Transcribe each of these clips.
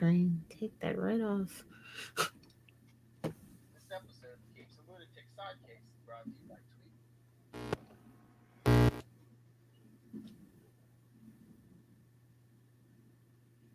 screen. Take that right off. This episode of Capes and Lunatics Sidekicks is brought to you by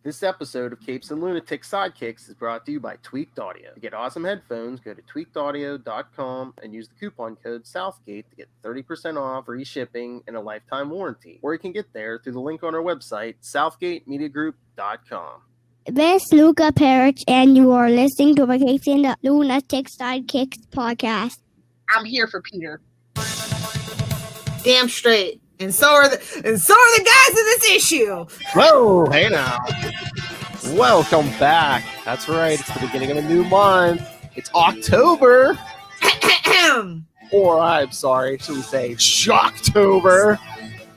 This episode of Capes and Lunatics Sidekicks is brought to you by Tweaked Audio. To get awesome headphones, go to tweakedaudio.com and use the coupon code Southgate to get 30% off, free shipping, and a lifetime warranty. Or you can get there through the link on our website, southgatemediagroup.com. This is Phil Perich, and you are listening to the Capes and the Lunatics Sidekicks Podcast. I'm here for Peter. Damn straight. And so are the guys in this issue. Whoa, hey now. Welcome back. That's right. It's the beginning of a new month. It's October. Or I'm sorry, should we say Shocktober?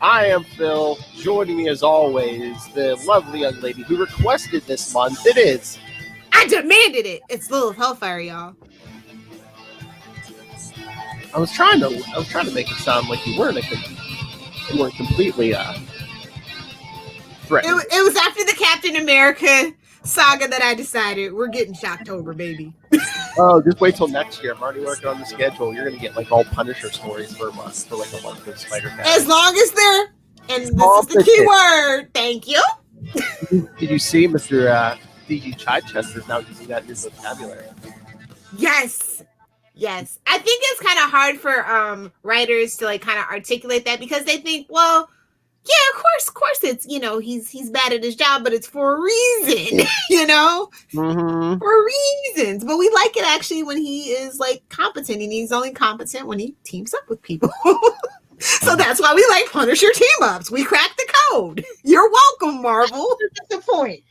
I am Phil. Joining me as always, the lovely young lady who requested this month. It is. I demanded it. It's Lilith Hellfire, y'all. I was trying to make it sound like you weren't completely threatened. It was after the Captain America saga that I decided we're getting Shocktober, baby. Oh, just wait till next year. I'm already working on the schedule. You're gonna get like all Punisher stories for a month, for like a month of Spider-Man. As long as they're, and this is the key word. Thank you. Did you see Mr. D.G. Chichester is now using that in his vocabulary? Yes. I think it's kind of hard for writers to like kind of articulate that because they think, well, yeah, of course it's, he's bad at his job, but it's for a reason, Mm-hmm. for reasons. But we like it actually when he is like competent, and he's only competent when he teams up with people. So that's why we like Punisher team ups. We cracked the code. You're welcome, Marvel. That's the point.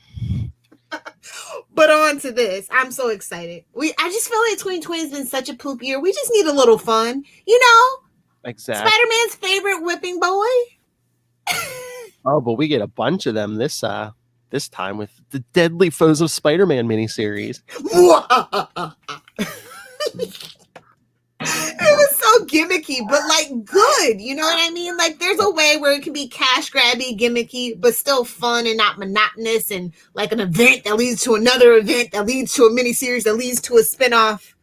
But on to this. I'm so excited. I just feel like 2020 has been such a poop year. We just need a little fun. Exactly. Spider-Man's favorite whipping boy. Oh, but we get a bunch of them this time with the Deadly Foes of Spider-Man miniseries. It was so gimmicky, but like good. You know what I mean? Like there's a way where it can be cash grabby, gimmicky, but still fun and not monotonous, and like an event that leads to another event that leads to a miniseries that leads to a spinoff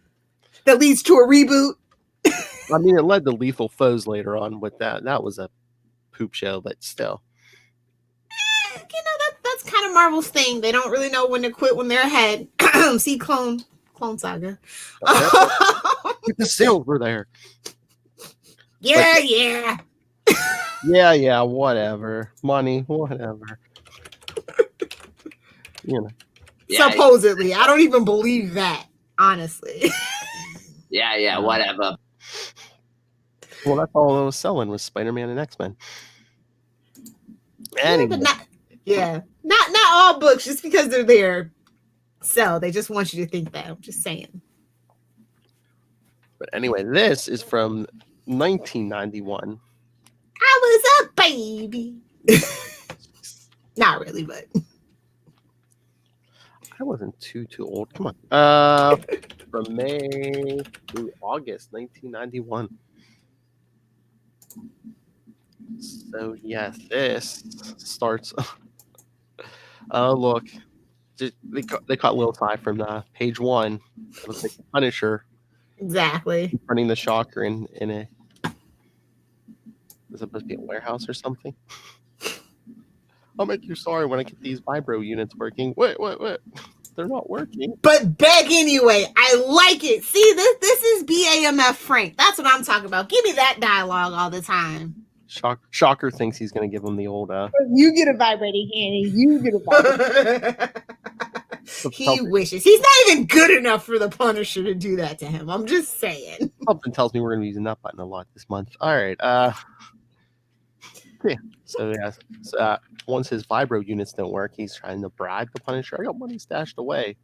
that leads to a reboot. I mean, it led to Lethal Foes later on with that. That was a poop show, but still. That's kind of Marvel's thing. They don't really know when to quit when they're ahead. See Clone Saga. The silver there. Yeah. Yeah, whatever. Money, whatever. Supposedly. I don't even believe that, honestly. Yeah, whatever. Well, that's all I was selling was Spider-Man and X-Men. Anyway. Not all books, just because they're there. So they just want you to think that. I'm just saying. But anyway, this is from 1991. I was a baby. Not really, but I wasn't too old. Come on. From May through August 1991. So yes, this starts. Oh look, they caught Lil Ty from page 1. It looks like Punisher. Exactly. Running the Shocker in a. Is it supposed to be a warehouse or something? I'll make you sorry when I get these vibro units working. Wait. They're not working. But beg anyway. I like it. See, this is BAMF Frank. That's what I'm talking about. Give me that dialogue all the time. Shocker thinks he's going to give him the old... You get a vibrating hand, and you get a vibrating He wishes. He's not even good enough for the Punisher to do that to him. I'm just saying. Something tells me we're going to be using that button a lot this month. All right. Yeah. So, once his vibro units don't work, he's trying to bribe the Punisher. I got money stashed away.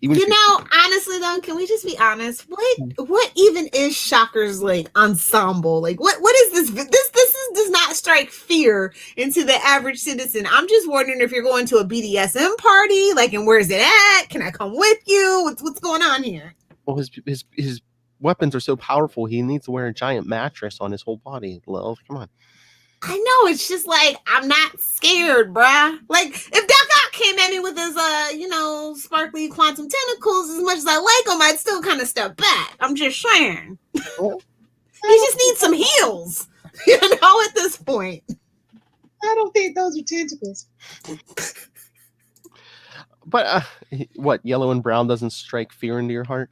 Honestly though, can we just be honest? What even is Shocker's like ensemble? Like what is this? This does not strike fear into the average citizen. I'm just wondering if you're going to a BDSM party, like, and where's it at? Can I come with you? What's going on here? Well, his weapons are so powerful, he needs to wear a giant mattress on his whole body. Lil, come on. I know, it's just like, I'm not scared, bruh. Like, if Doc Ock came at me with his, sparkly quantum tentacles, as much as I like them, I'd still kind of step back. I'm just saying. Well, He just needs some heels, at this point. I don't think those are tentacles. But what, yellow and brown doesn't strike fear into your heart?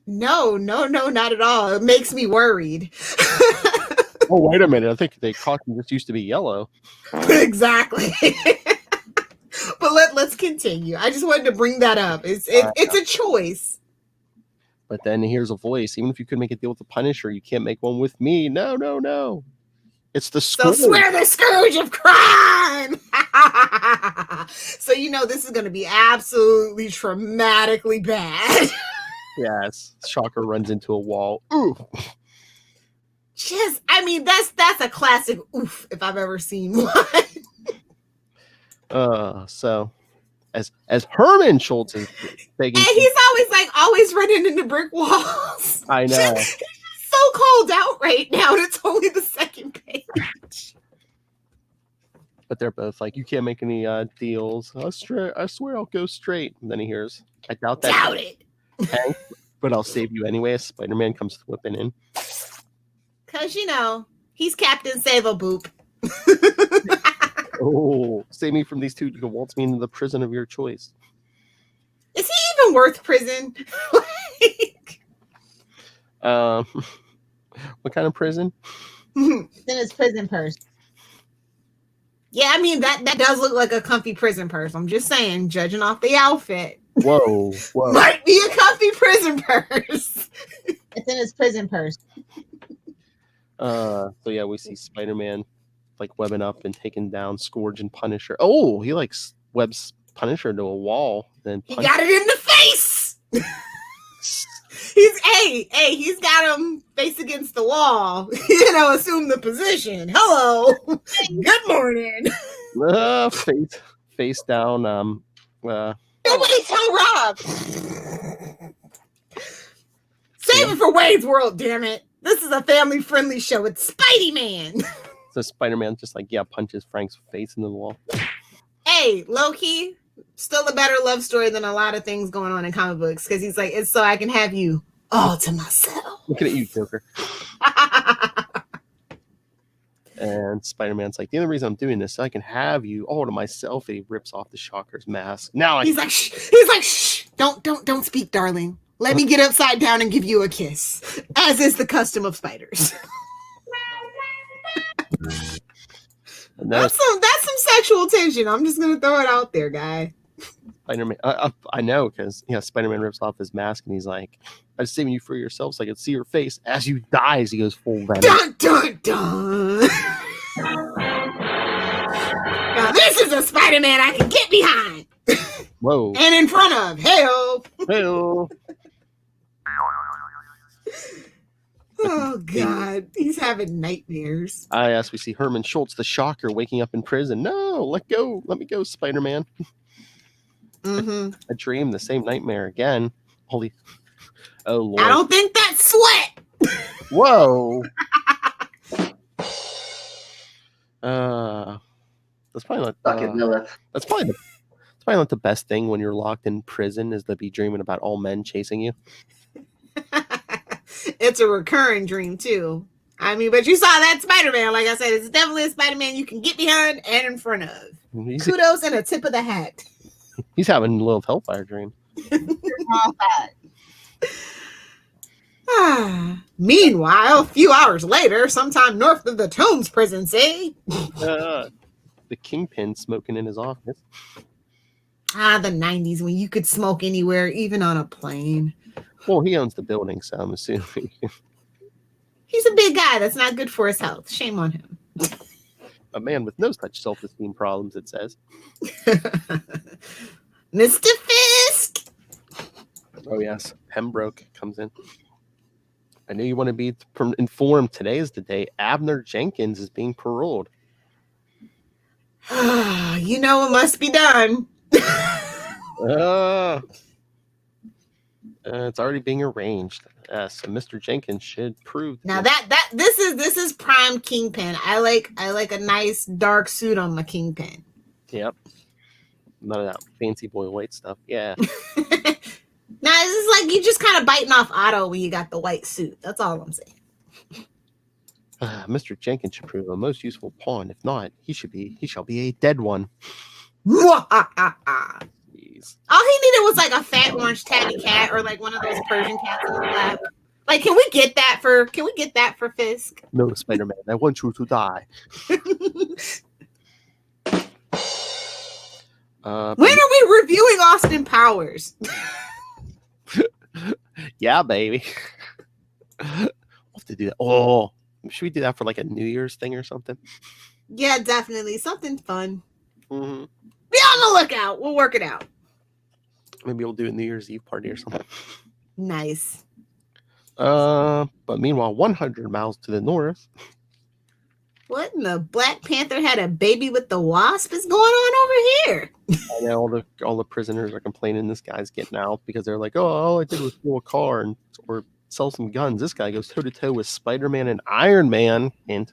No, not at all. It makes me worried. Oh, wait a minute. I think the caution just used to be yellow. Exactly. But let's continue. I just wanted to bring that up. It's a choice. But then here's a voice. Even if you could make a deal with the Punisher, you can't make one with me. No. It's the Scourge. So swear the Scourge of crime. So this is going to be absolutely traumatically bad. Yes. Shocker runs into a wall. Ooh. That's a classic oof if I've ever seen one. So as Herman Schultz is begging, and he's always running into brick walls. I know. He's so called out right now, and it's only the second page. But they're both like, you can't make any deals. I swear I'll go straight. And then he hears, I doubt that. Doubt it. Hank, but I'll save you anyway. As Spider-Man comes whipping in. Because, he's Captain Save-A-Boop. Oh, save me from these two. You can waltz me into the prison of your choice. Is he even worth prison? What kind of prison? Then it's prison purse. Yeah, that does look like a comfy prison purse. I'm just saying, judging off the outfit. Whoa. Might be a comfy prison purse. It's in his prison purse. So yeah, we see Spider-Man webbing up and taking down Scourge and Punisher. Oh, he webs Punisher to a wall. Then he got it in the face. He's got him face against the wall. Assume the position. Hello. Good morning. Face down. Nobody tell Rob. Save it for Wade's World, damn it. This is a family-friendly show. It's Spidey-Man. So Spider-Man just punches Frank's face into the wall. Hey, low-key, still a better love story than a lot of things going on in comic books, because he's like, it's so I can have you all to myself. Looking at you, Joker. And Spider-Man's like, the only reason I'm doing this is so I can have you all to myself. And he rips off the Shocker's mask. Now he's like, shh. Don't speak, darling. Let me get upside down and give you a kiss, as is the custom of spiders. That's some sexual tension. I'm just gonna throw it out there, guy. Spider-Man, I know, because Spider-Man rips off his mask and he's like, "I'm saving you for yourself, so I can see your face." As you dies, he goes full venom. Dun dun dun. Now this is a Spider-Man I can get behind. Whoa! And in front of. Hey-o. Hey-o. Oh God, he's having nightmares. Yes, we see Herman Schultz, the Shocker, waking up in prison. No, let me go, Spider-Man. Mm-hmm. A dream, the same nightmare again. Holy, oh Lord! I don't think that's sweat. Whoa. That's probably not. That's probably not the best thing when you're locked in prison, is to be dreaming about all men chasing you. It's a recurring dream too. But you saw that Spider-Man. Like I said, it's definitely a Spider-Man you can get behind and in front of. Kudos and a tip of the hat. He's having a Lilith Hellfire dream. Meanwhile, a few hours later, sometime north of the Tombs prison, say. The Kingpin smoking in his office. The 90s when you could smoke anywhere, even on a plane. Well, he owns the building, so I'm assuming. He's a big guy. That's not good for his health. Shame on him. A man with no such self-esteem problems, it says. Mr. Fisk! Oh, yes. Pembroke comes in. I know you want to be informed. Today is the day Abner Jenkins is being paroled. You know it must be done. It's already being arranged. So Mr. Jenkins should prove. Now this is prime Kingpin. I like a nice dark suit on my Kingpin. Yep. None of that fancy boy white stuff. Yeah. Nah, it's like you just kind of biting off Otto when you got the white suit. That's all I'm saying. Mr. Jenkins should prove a most useful pawn. If not, he shall be a dead one. Jeez. Jeez. All he needed was like a fat orange tabby cat or like one of those Persian cats in the lap. Like, can we get that for Fisk? No, Spider-Man, I want you to die. When are we reviewing Austin Powers? Yeah, baby. We'll have to do that. Oh, should we do that for like a New Year's thing or something? Yeah, definitely. Something fun. Mm-hmm. Be on the lookout. We'll work it out. Maybe we'll do a New Year's Eve party or something. Nice. But meanwhile, 100 miles to the north. What in the Black Panther had a baby with the Wasp is going on over here? I know all the prisoners are complaining this guy's getting out because they're like, oh, all I did was steal a car or sell some guns. This guy goes toe to toe with Spider-Man and Iron Man, and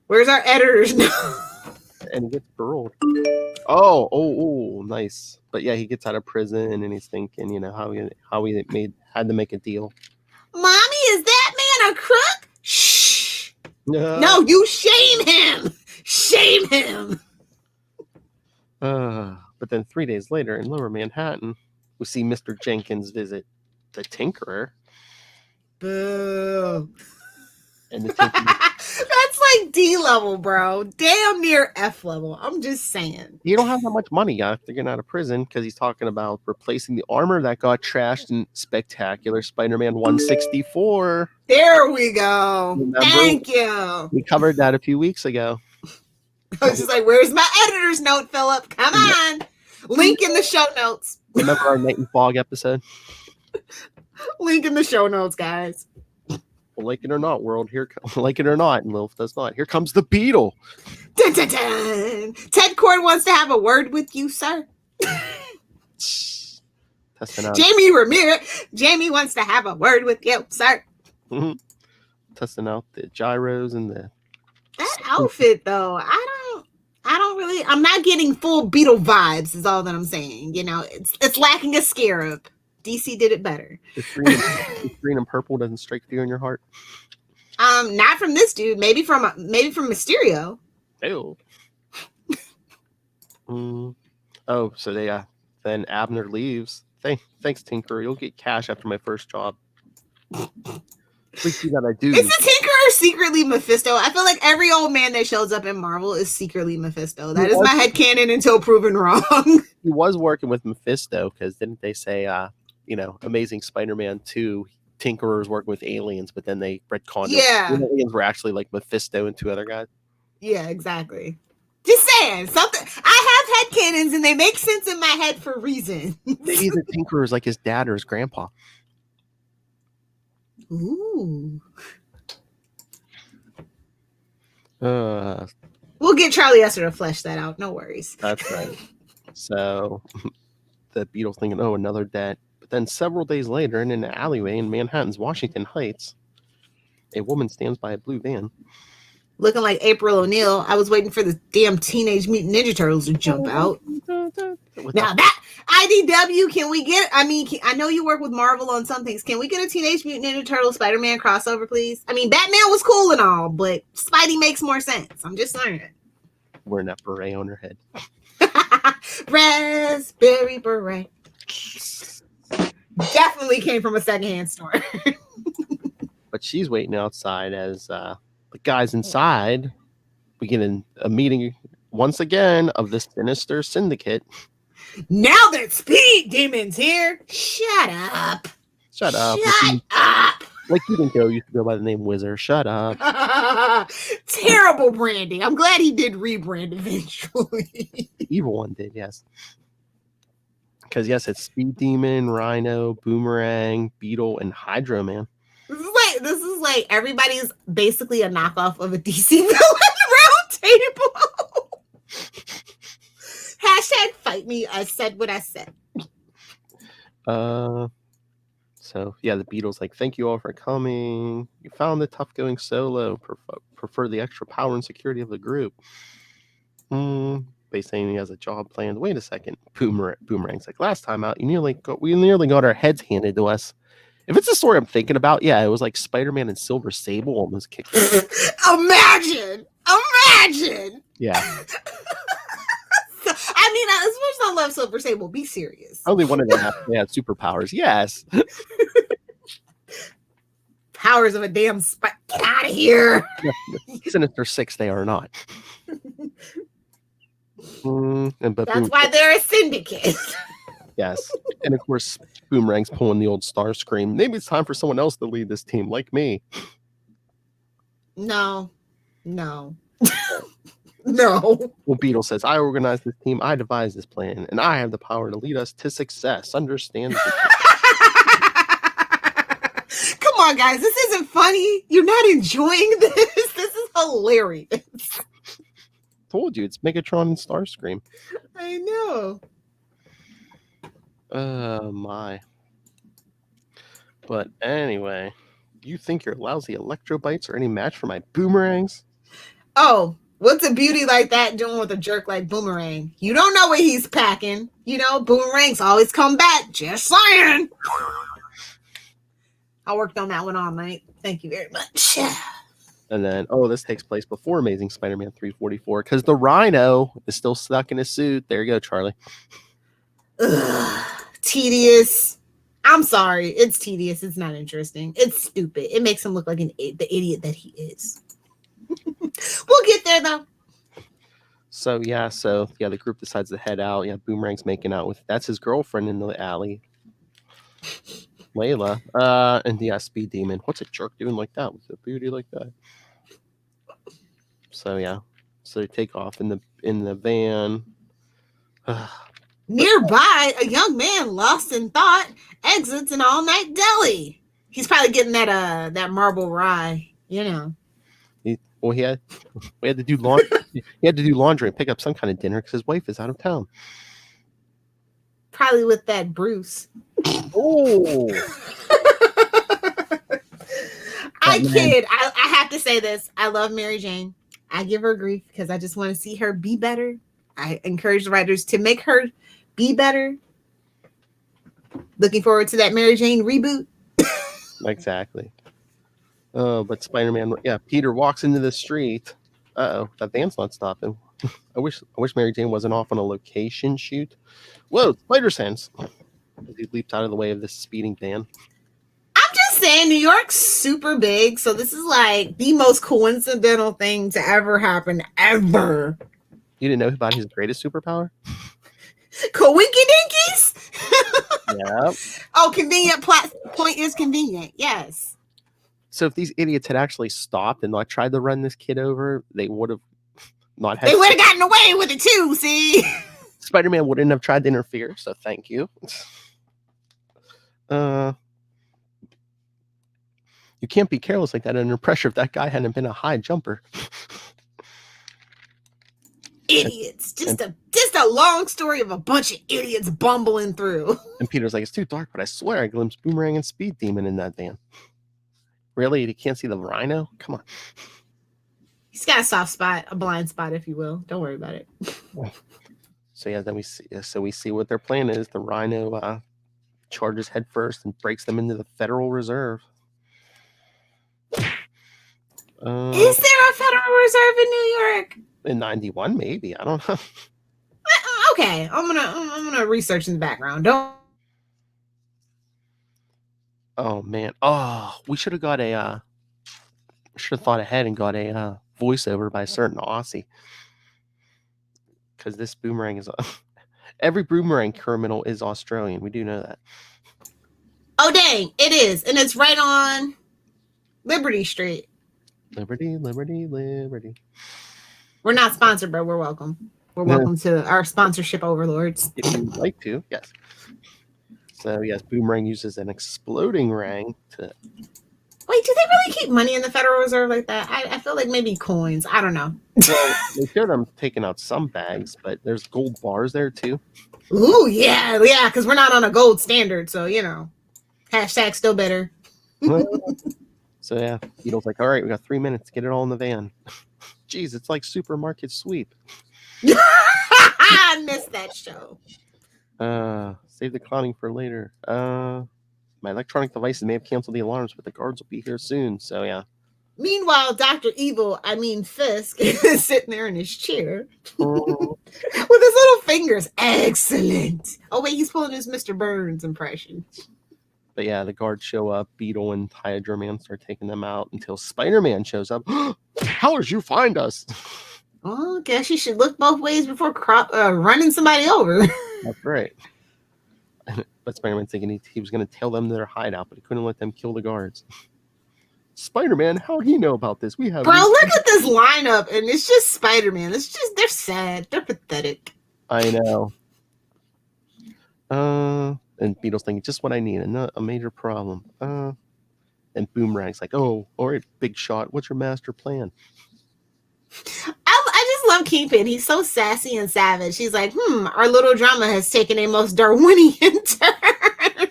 where's our editors now? And he gets paroled. Oh, nice. But yeah, he gets out of prison and he's thinking, how he had to make a deal. Mommy, is that man a crook? Shh. No, you shame him. Shame him. But then 3 days later in Lower Manhattan, we see Mr. Jenkins visit the Tinkerer. Boo. And the Tinkerer. That's like D level, bro. Damn near F level. I'm just saying. You don't have that much money after getting out of prison because he's talking about replacing the armor that got trashed in Spectacular Spider-Man 164. There we go. Remember? Thank you. We covered that a few weeks ago. I was just like, where's my editor's note, Philip? Come on. Link in the show notes. Remember our Night and Fog episode? Link in the show notes, guys. Well, like it or not, world, like it or not, and Lilith does not. Here comes the Beetle. Dun, dun, dun. Ted Cord wants to have a word with you, sir. Testing out. Jamie wants to have a word with you, sir. Mm-hmm. Testing out the gyros and the that outfit, though. I'm not getting full Beetle vibes. Is all that I'm saying. It's lacking a scarab. DC did it better. The green and purple doesn't strike fear in your heart. Not from this dude. Maybe from Mysterio. Ew. Oh, so then Abner leaves. Thanks, Tinkerer. You'll get cash after my first job. Please see that I do. Is the Tinkerer secretly Mephisto? I feel like every old man that shows up in Marvel is secretly Mephisto. That is my headcanon until proven wrong. He was working with Mephisto because didn't they say, Amazing Spider-Man 2, Tinkerer was working with aliens, but then they retconned it. Yeah. The aliens were actually like Mephisto and two other guys. Yeah, exactly. Just saying something. I have headcanons and they make sense in my head for reasons. Maybe the Tinkerer is like his dad or his grandpa. Ooh. We'll get Charlie Esser to flesh that out. No worries. That's right. So the Beetle's thinking, oh, another debt. But then several days later, in an alleyway in Manhattan's Washington Heights, a woman stands by a blue van. Looking like April O'Neil. I was waiting for the damn Teenage Mutant Ninja Turtles to jump out. Now that IDW, can we get? I know you work with Marvel on some things. Can we get a Teenage Mutant Ninja Turtle Spider-Man crossover, please? Batman was cool and all, but Spidey makes more sense. I'm just saying. Wearing that beret on her head. Raspberry beret. Definitely came from a secondhand store. But she's waiting outside as the guys inside begin a meeting once again of the Sinister Syndicate. Now that Speed Demon's here, shut up. Shut up. Like you didn't used to go by the name Wizard. Shut up. Terrible branding. I'm glad he did rebrand eventually. The evil one did, yes. Because yes, it's Speed Demon, Rhino, Boomerang, Beetle, and Hydro Man. This is like everybody's basically a knockoff of a DC villain round table. Hashtag fight me. I said what I said. So yeah, the Beetle's like, thank you all for coming. You found the tough going solo. Prefer the extra power and security of the group. But They saying he has a job planned. Wait a second. Boomerang's like, last time out, we nearly got our heads handed to us. If it's the story I'm thinking about, yeah, it was like Spider-Man and Silver Sable almost kicked. Imagine. Yeah. I mean, as much as I love Silver Sable, be serious. Only one of them had superpowers. Yes. Powers of a damn Get out of here. Sinister Six, they are not. That's why they're a syndicate. Yes. And of course, Boomerang's pulling the old Starscream. Maybe it's time for someone else to lead this team, like me. No. No. Well, Beetle says, I organized this team, I devised this plan, and I have the power to lead us to success. Understand? Come on, guys. This isn't funny. You're not enjoying this. This is hilarious. Told you, it's Megatron and Starscream. I know. My. But anyway, you think your lousy Electrobites are any match for my Boomerangs? Oh, what's a beauty like that doing with a jerk like Boomerang? You don't know what he's packing. Boomerangs always come back. Just saying. I worked on that one all night. Thank you very much. And then, this takes place before Amazing Spider-Man 344 because the Rhino is still stuck in his suit. There you go, Charlie. Ugh, tedious. I'm sorry. It's tedious. It's not interesting. It's stupid. It makes him look like the idiot that he is. We'll get there, though. So the group decides to head out. Yeah, Boomerang's making out that's his girlfriend in the alley. Layla, and Speed Demon. What's a jerk doing like that with a beauty like that? So they take off in the van. Nearby, a young man lost in thought exits an all-night deli. He's probably getting that marble rye, We had to do laundry. He had to do laundry and pick up some kind of dinner because his wife is out of town. Probably with that Bruce. Oh. I kid. I have to say this. I love Mary Jane. I give her grief because I just want to see her be better. I encourage the writers to make her be better. Looking forward to that Mary Jane reboot. Exactly. But Spider-Man, Peter walks into the street. That van's not stopping. I wish Mary Jane wasn't off on a location shoot. Whoa, spider sense. He leaps out of the way of this speeding van. I'm just saying, New York's super big, so this is like the most coincidental thing to ever happen, ever. You didn't know about his greatest superpower? Coinky dinkies? Yeah. Oh, convenient point is convenient. Yes. So if these idiots had actually stopped and tried to run this kid over, they would have not had. They would have gotten away with it too. See, Spider-Man wouldn't have tried to interfere. So thank you. You can't be careless like that under pressure if that guy hadn't been a high jumper. Idiots. Just a long story of a bunch of idiots bumbling through. And Peter's like, it's too dark, but I swear I glimpsed Boomerang and Speed Demon in that van. Really? You can't see the Rhino? Come on. He's got a soft spot, a blind spot, if you will. Don't worry about it. So then we see what their plan is. The Rhino charges head first and breaks them into the Federal Reserve. Is there a Federal Reserve in New York? In 91, maybe. I don't know. Okay, I'm gonna research in the background. Don't. Oh man. Oh, we should have got should have thought ahead and got a voiceover by a certain Aussie. Because this Boomerang is every Boomerang criminal is Australian. We do know that. Oh dang, it is, and it's right on Liberty Street. Liberty, liberty, liberty. We're not sponsored, but we're welcome. We're welcome to our sponsorship overlords. If you'd like to, yes. So yes, Boomerang uses an exploding ring to. Wait, do they really keep money in the Federal Reserve like that? I feel like maybe coins. I don't know. Well, they show them taking out some bags, but there's gold bars there too. Ooh, yeah, because we're not on a gold standard, so hashtag still better. So yeah, Beetle's like, all right, we got 3 minutes to get it all in the van. Jeez, it's like supermarket sweep. I missed that show. Save the clowning for later. My electronic devices may have canceled the alarms, but the guards will be here soon. So yeah. Meanwhile, Dr. Evil, Fisk, is sitting there in his chair Oh. with his little fingers. Excellent. Oh, wait, he's pulling his Mr. Burns impression. But yeah, the guards show up. Beetle and Hydra Man start taking them out until Spider-Man shows up. How did you find us? Oh, guess you should look both ways before running somebody over. That's right. But Spider-Man's thinking he was going to tell them their hideout, but he couldn't let them kill the guards. Spider-Man, how would he know about this? We have. Bro, look at this lineup, and it's just Spider-Man. They're sad. They're pathetic. I know. And Beetle's thinking, just what I need, and not a major problem. And Boomerang's like, oh, all right, Big Shot, what's your master plan? I just love Kingpin. He's so sassy and savage. He's like, our little drama has taken a most Darwinian turn.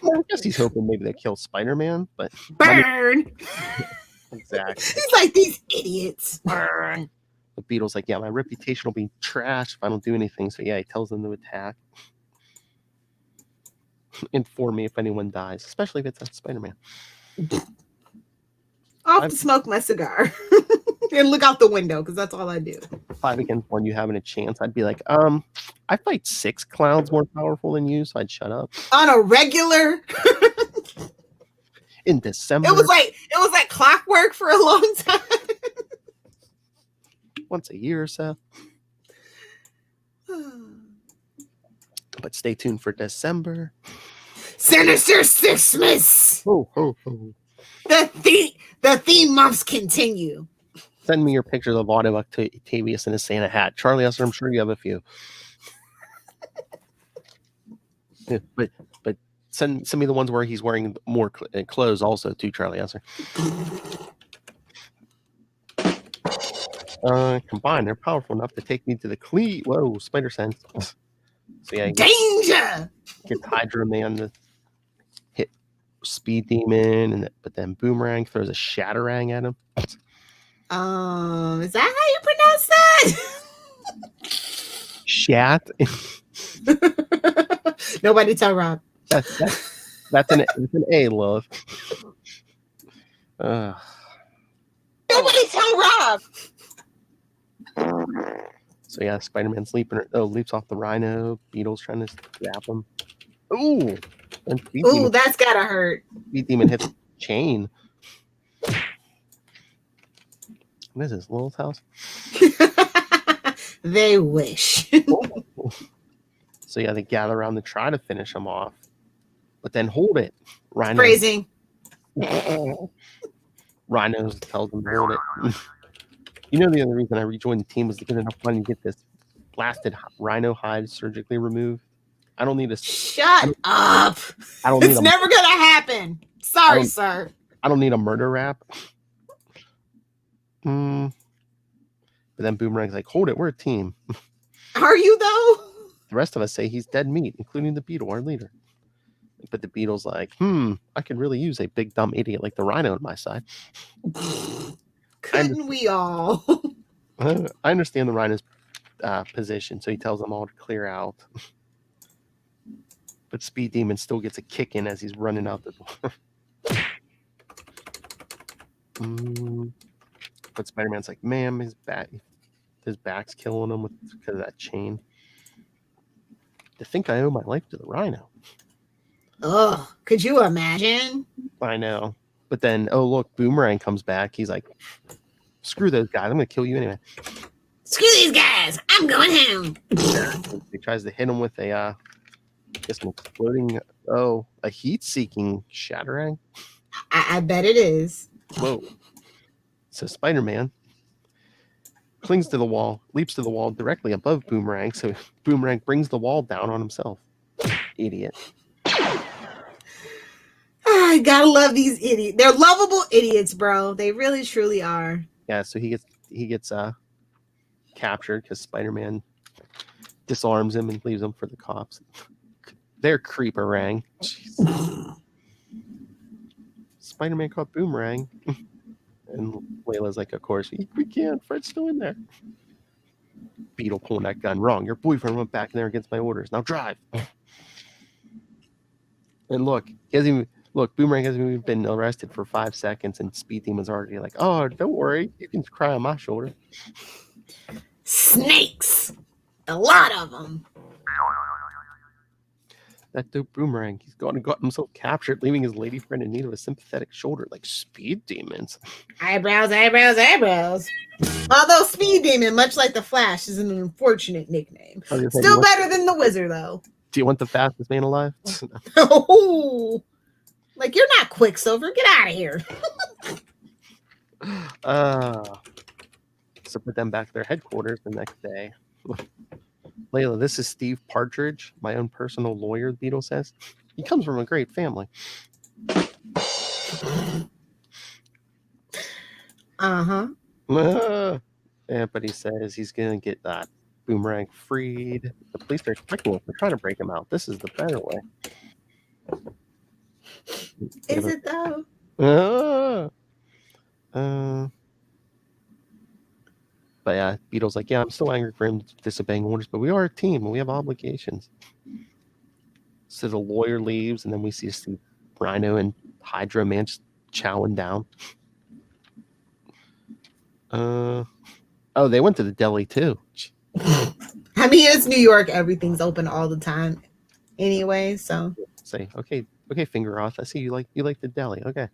I guess he's hoping maybe they kill Spider-Man, but burn. Exactly. He's like, these idiots. Burn. The Beetle's like, yeah, my reputation will be trashed if I don't do anything. So yeah, he tells them to attack. Inform me if anyone dies, especially if it's a Spider-Man. Off to smoke my cigar and look out the window because that's all I do. 5 against 1, you having a chance? I'd be like, I fight 6 clowns more powerful than you, so I'd shut up. On a regular. In December. It was like clockwork for a long time. Once a year or so. But stay tuned for December. Sinister Sixmas. Oh, oh, oh. The theme months continue. Send me your pictures of Otto Octavius in his Santa hat. Charlie Esser, I'm sure you have a few. Yeah, but send me the ones where he's wearing more clothes also too, Charlie Esser. Combined, they're powerful enough to take me to the Whoa, spider sense. So yeah, danger. Gets Hydra Man to hit Speed Demon, but then Boomerang throws a Shatterang at him. Is that how you pronounce that? Shat. Nobody tell Rob. That's an A, love. Nobody tell Rob. So yeah, Spider-Man's leaps off the Rhino. Beetle's trying to grab him. Ooh, That's gotta hurt. Speed Demon hits chain. What is this, Lilith's house? They wish. So yeah, they gather around to try to finish him off, but then hold it. Rhino. Phrasing. Rhino tells them to hold it. You know, the other reason I rejoined the team was to get enough money to get this blasted Rhino hide surgically removed. I don't need a. Shut up. It's never gonna happen. Sorry, sir. I don't need a murder rap. But then Boomerang's like, hold it, we're a team. Are you though? The rest of us say he's dead meat, including the Beetle, our leader. But the Beetle's like, I could really use a big dumb idiot like the Rhino on my side. Couldn't we all? I understand the Rhino's position, so he tells them all to clear out. But Speed Demon still gets a kick in as he's running out the door. But Spider-Man's like, man, his back's killing him because of that chain. To think I owe my life to the Rhino. Ugh, could you imagine? I know. But then, oh, look, Boomerang comes back. He's like, screw those guys. I'm going to kill you anyway. Screw these guys. I'm going home. He tries to hit him with an exploding, a heat-seeking Shatterang. I bet it is. Whoa. So Spider-Man clings to the wall, leaps to the wall directly above Boomerang. So Boomerang brings the wall down on himself. Idiot. I gotta love these idiots. They're lovable idiots, bro. They really, truly are. Yeah, so he gets captured because Spider-Man disarms him and leaves him for the cops. They're creeperang. Spider-Man caught Boomerang. And Layla's like, of course, we can't. Fred's still in there. Beetle pulling that gun. Wrong. Your boyfriend went back in there against my orders. Now drive. And look, Boomerang hasn't even been arrested for 5 seconds, and Speed Demon's already like, oh, don't worry. You can cry on my shoulder. Snakes. A lot of them. That dope Boomerang, he's gone and got himself captured, leaving his lady friend in need of a sympathetic shoulder like Speed Demons. Eyebrows, eyebrows, eyebrows. Although Speed Demon, much like the Flash, is an unfortunate nickname. Still better than the Wizard, though. Do you want the fastest man alive? Oh, like, you're not Quicksilver. Get out of here. So put them back to their headquarters the next day. Layla, this is Steve Partridge, my own personal lawyer, the Beetle says. He comes from a great family. Uh-huh. Yeah, but he says he's going to get that Boomerang freed. The police are expecting us. They're trying to break him out. This is the better way. Is it, though? But yeah, Beetle's like, yeah, I'm still angry for him disobeying orders, but we are a team and we have obligations. So the lawyer leaves, and then we see Rhino and Hydra Man just chowing down. Oh, they went to the deli too. I mean, it's New York. Everything's open all the time anyway, so. Say, okay, finger off. I see you like the deli. Okay.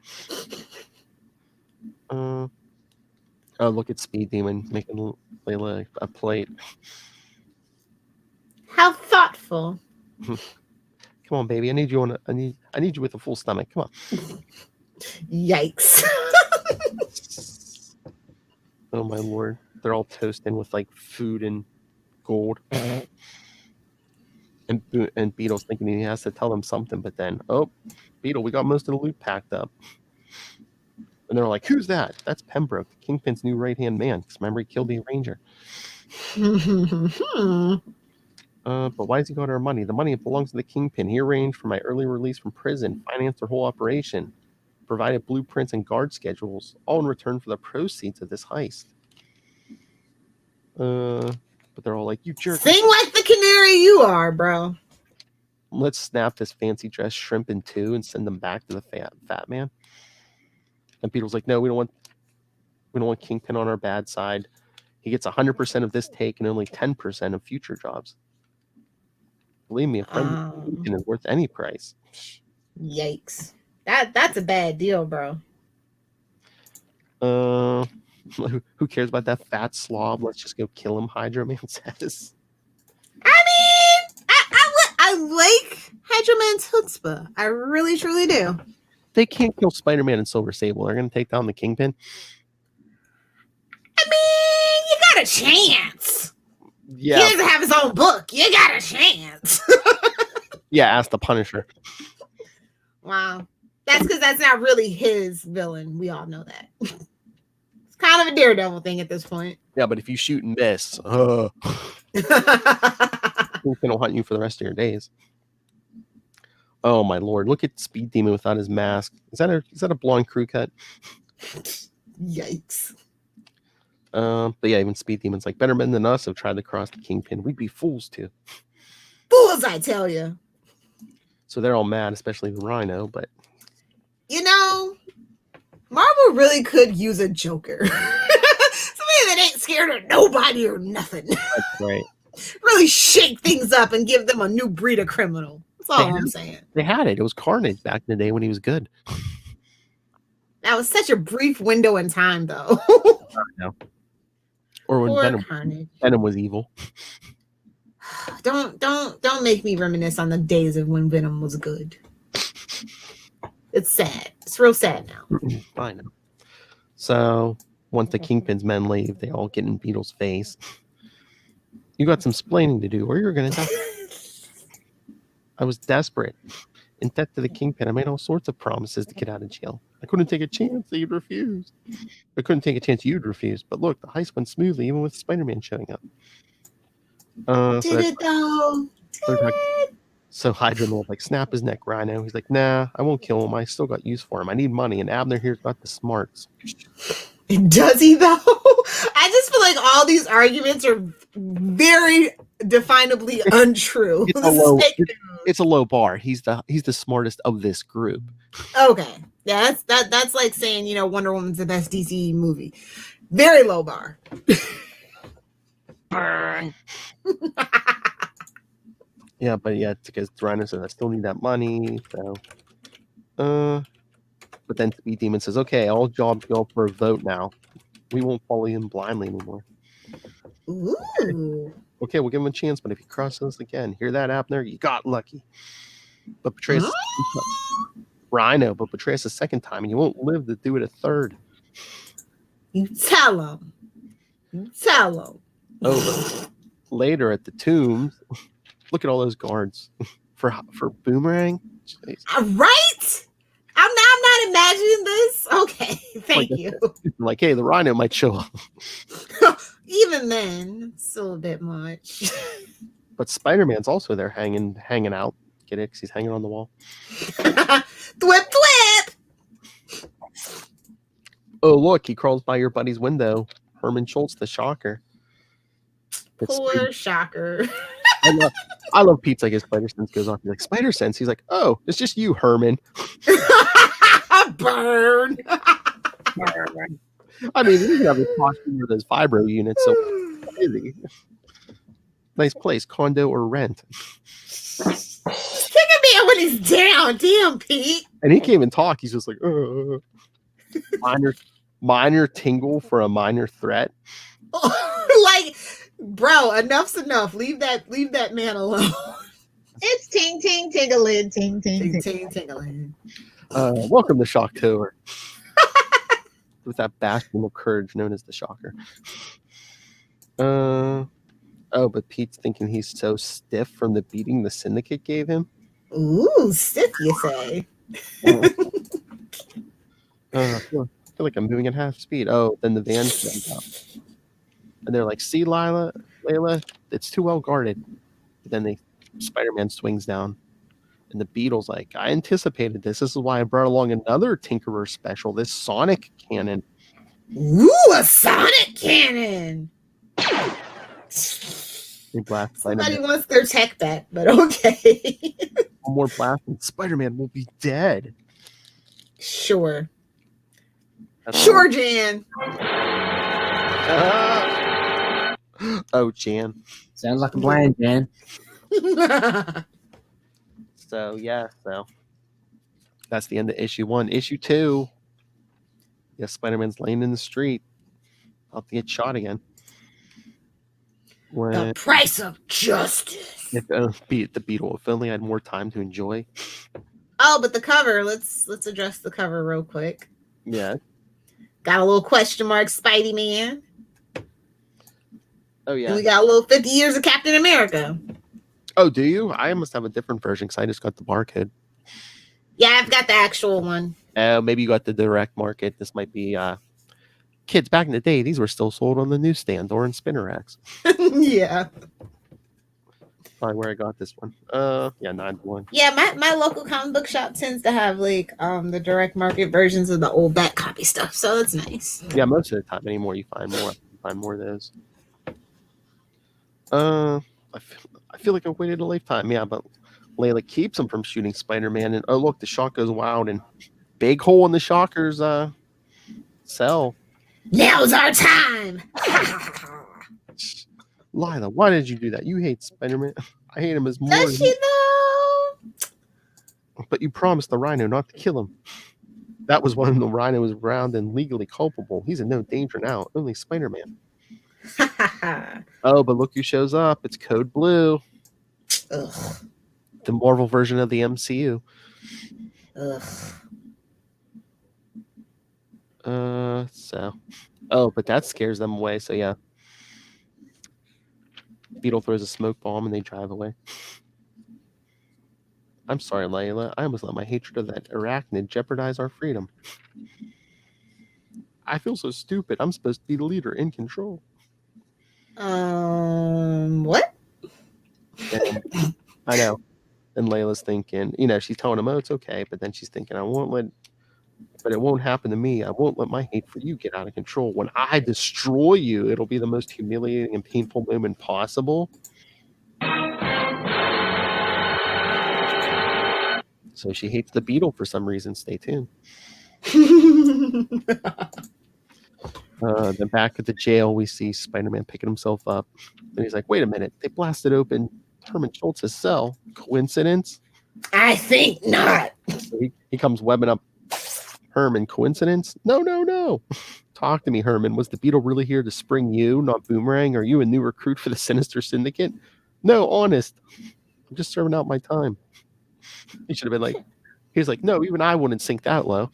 Oh, look at Speed Demon making Layla a plate. How thoughtful. Come on, baby. I need you with a full stomach. Come on. Yikes. Oh my lord. They're all toasting with like food and gold. And Beetle's thinking he has to tell them something, but then, oh, Beetle, we got most of the loot packed up. And they're like, who's that? That's Pembroke, the Kingpin's new right-hand man. Because remember, he killed the Ranger. But why has he got our money? The money belongs to the Kingpin. He arranged for my early release from prison, financed their whole operation, provided blueprints and guard schedules, all in return for the proceeds of this heist. But they're all like, you jerk. Sing like the canary you are, bro. Let's snap this fancy dress shrimp in two and send them back to the fat man. And Beetle's like, no, we don't want Kingpin on our bad side. He gets 100% of this take and only 10% of future jobs. Believe me, a friend of Kingpin is worth any price. Yikes. That's a bad deal, bro. Who cares about that fat slob? Let's just go kill him, Hydra Man says. I mean, I like Hydra Man's chutzpah. I really, truly do. They can't kill Spider-Man and Silver Sable. They're going to take down the Kingpin. I mean, you got a chance. Yeah. He doesn't have his own book. You got a chance. Yeah, ask the Punisher. Wow. That's because that's not really his villain. We all know that. It's kind of a Daredevil thing at this point. Yeah, but if you shoot and miss, Kingpin will hunt you for the rest of your days. Oh my lord! Look at Speed Demon without his mask. Is that a blonde crew cut? Yikes! But yeah, even Speed Demon's like, better men than us have tried to cross the Kingpin. We'd be fools to. Fools, I tell you. So they're all mad, especially the Rhino. But you know, Marvel really could use a Joker. Somebody that ain't scared of nobody or nothing. That's right. Really shake things up and give them a new breed of criminal. That's all I'm saying. They had it. It was Carnage back in the day when he was good. That was such a brief window in time, though. No. Or when Venom was evil. Don't make me reminisce on the days of when Venom was good. It's sad. It's real sad now. I know. So once the Kingpin's men leave, they all get in Beetle's face. You got some splaining to do, or you're gonna die. I was desperate. In debt to the Kingpin, I made all sorts of promises to get out of jail. I couldn't take a chance that you'd refuse. I couldn't take a chance you'd refuse. But look, the heist went smoothly, even with Spider-Man showing up. Did it though? So Hydra will like snap his neck, Rhino. He's like, nah, I won't kill him. I still got use for him. I need money, and Abner here's got the smarts. Does he though? I just feel like all these arguments are very definably untrue. It's a low bar. He's the smartest of this group. Okay. Yeah, that's like saying, Wonder Woman's the best DC movie. Very low bar. Burn. Yeah, but yeah, it's because Rhino says I still need that money. So, but then Speed Demon says, "Okay, all jobs go up for a vote now. We won't follow him blindly anymore." Ooh. Okay, we'll give him a chance, but if he crosses us again, hear that, Abner? You got lucky. But betray us, Rhino, but betray us a second time, and you won't live to do it a third. You tell him. Oh, later at the tombs, look at all those guards for Boomerang. Jeez. Right? I'm not imagining this. Okay, thank you. Like, hey, the Rhino might show up. Even then, it's still a bit much. But Spider-Man's also there hanging out. Get it? 'Cause he's hanging on the wall. Thwip. Oh, look, he crawls by your buddy's window. Herman Schultz, the Shocker. Poor Shocker. I love Pete's like his spider sense goes off. He's like, spider sense? He's like, oh, it's just you, Herman. Burn. I mean, he can have a costume with his vibro units, so crazy. Nice place, condo or rent. Take a man when he's down. Damn, Pete. And he can't even talk. He's just like, minor tingle for a minor threat. Like, bro, enough's enough. Leave that man alone. It's ting ting tingling, ting ting ting. Tingling. Welcome to Shocktober. With that bastion of courage known as the Shocker. But Pete's thinking he's so stiff from the beating the Syndicate gave him. Ooh, stiff, you say? I feel like I'm moving at half speed. Oh, then the van comes up. And they're like, see, Layla, it's too well guarded. But then Spider-Man swings down. And the Beetle's like, I anticipated this. This is why I brought along another Tinkerer special, this Sonic Cannon. Ooh, a Sonic Cannon! They blast Somebody wants their tech back, but okay. One more blast and Spider-Man will be dead. Sure. Sure, Jan. Oh, Jan. Sounds like a plan, Jan. So that's the end of issue 1. Issue 2. Yes, Spider-Man's laying in the street. About to get shot again. The price of justice. If the Beetle, if only I had more time to enjoy. Oh, but the cover. Let's address the cover real quick. Yeah. Got a little question mark, Spidey Man. Oh yeah. And we got a little 50 years of Captain America. Oh, do you? I must have a different version because I just got the barcode. Yeah, I've got the actual one. Maybe you got the direct market. This might be kids back in the day. These were still sold on the newsstand or in spinner racks. Yeah. Probably where I got this one. 9-1. Yeah, my local comic book shop tends to have like the direct market versions of the old back copy stuff, so that's nice. Yeah, most of the time anymore you find more of those. I feel like I waited a lifetime. Yeah, but Layla keeps him from shooting Spider-Man, and oh look, the shot goes wild and big hole in the Shocker's cell. Now's our time. Lila, why did you do that? You hate Spider-Man. I hate him as more. Does she though? But you promised the Rhino not to kill him. That was when the Rhino was around and legally culpable. He's in no danger now. Only Spider-Man. Oh, but look who shows up. It's Code Blue. Ugh. The Marvel version of the MCU. Ugh. But that scares them away. So yeah. Beetle throws a smoke bomb and they drive away. I'm sorry, Layla. I almost let my hatred of that arachnid jeopardize our freedom. I feel so stupid. I'm supposed to be the leader in control. What? Yeah, I know. And Layla's thinking, she's telling him, oh, it's okay. But then she's thinking, I won't let But it won't happen to me. I won't let my hate for you get out of control. When I destroy you, it'll be the most humiliating and painful moment possible. So she hates the beetle for some reason. Stay tuned. Then back at the jail, we see Spider-Man picking himself up. And he's like, wait a minute. They blasted open Herman Schultz's cell. Coincidence? I think not. So he comes webbing up Herman. Coincidence? No. Talk to me, Herman. Was the beetle really here to spring you, not Boomerang? Are you a new recruit for the Sinister Syndicate? No, honest. I'm just serving out my time. He should have been like, he was like, no, even I wouldn't sink that low.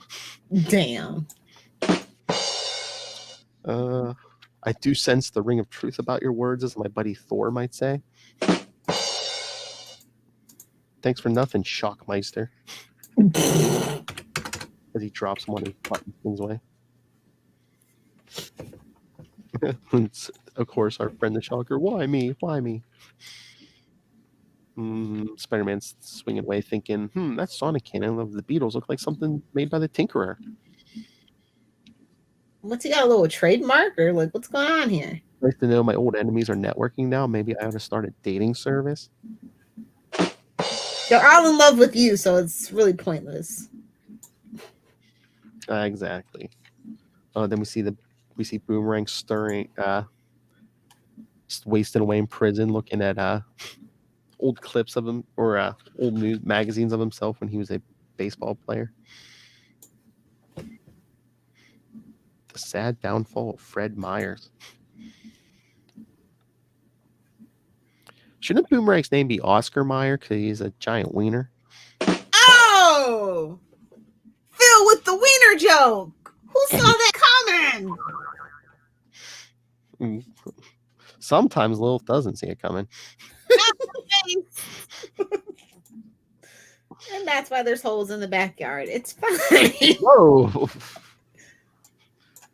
Damn. I do sense the ring of truth about your words, as my buddy Thor might say. Thanks for nothing, Shockmeister. As he drops one and buttons things away. Of course, our friend the Shocker. Why me? Spider-Man's swinging away thinking, that Sonic cannon of the Beatles look like something made by the Tinkerer. What's he got, a little trademark? Or like, what's going on here? Nice to know my old enemies are networking now. Maybe I ought to start a dating service. They're all in love with you, so it's really pointless. Exactly. Then we see Boomerang stirring, just wasting away in prison, looking at old clips of him or old news magazines of himself when he was a baseball player. The sad downfall of Fred Myers. Shouldn't Boomerang's name be Oscar Mayer because he's a giant wiener? Oh! Phil with the wiener joke! Who saw that coming? Sometimes Lilith doesn't see it coming. And that's why there's holes in the backyard. It's fine. Whoa!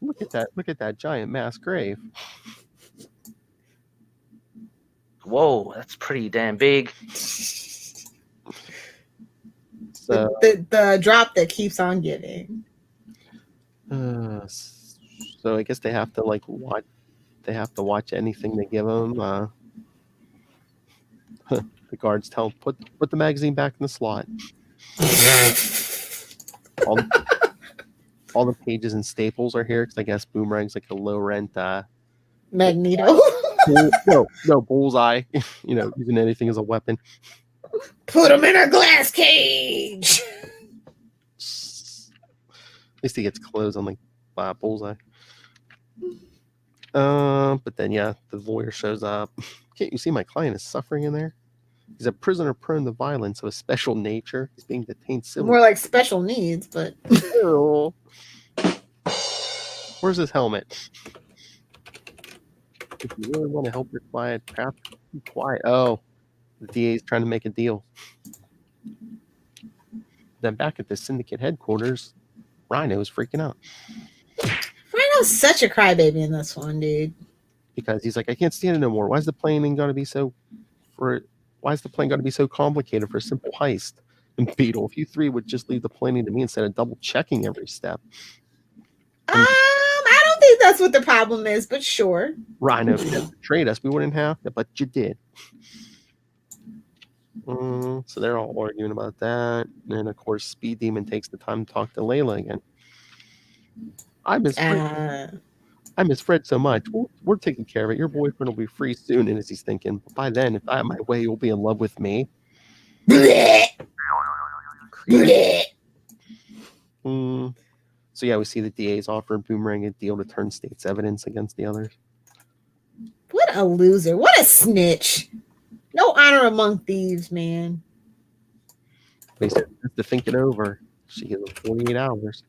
Look at that giant mass grave. Whoa, that's pretty damn big. So the drop that keeps on giving. So I guess they have to watch. They have to watch anything they give them. The guards tell them, put the magazine back in the slot. all the pages and staples are here because I guess Boomerang's like a low rent Magneto. no bullseye. Using anything as a weapon. Put him in a glass cage. At least he gets clothes on bullseye. But then the lawyer shows up. Can't you see my client is suffering in there? He's a prisoner prone to violence of a special nature. He's being detained civilly. More like special needs, but where's his helmet? If you really want to help your client, perhaps be quiet. Oh, the DA's trying to make a deal. Then back at the syndicate headquarters, Rhino is freaking out. Rhino's such a crybaby in this one, dude. Because he's like, I can't stand it no more. Why is the planning going to be so complicated for a simple heist? And Beetle, if you three would just leave the planning to me instead of double checking every step. I don't think that's what the problem is, but sure. Rhino, if you hadn't betrayed us, we wouldn't have to, but you did. So they're all arguing about that. And of course, Speed Demon takes the time to talk to Layla again. I miss Fred so much. We're taking care of it. Your boyfriend will be free soon. And as he's thinking, by then, if I have my way, you'll be in love with me. So we see the DA's offered Boomerang a deal to turn state's evidence against the others. What a loser. What a snitch. No honor among thieves, man. They said to think it over. She gives him 48 hours.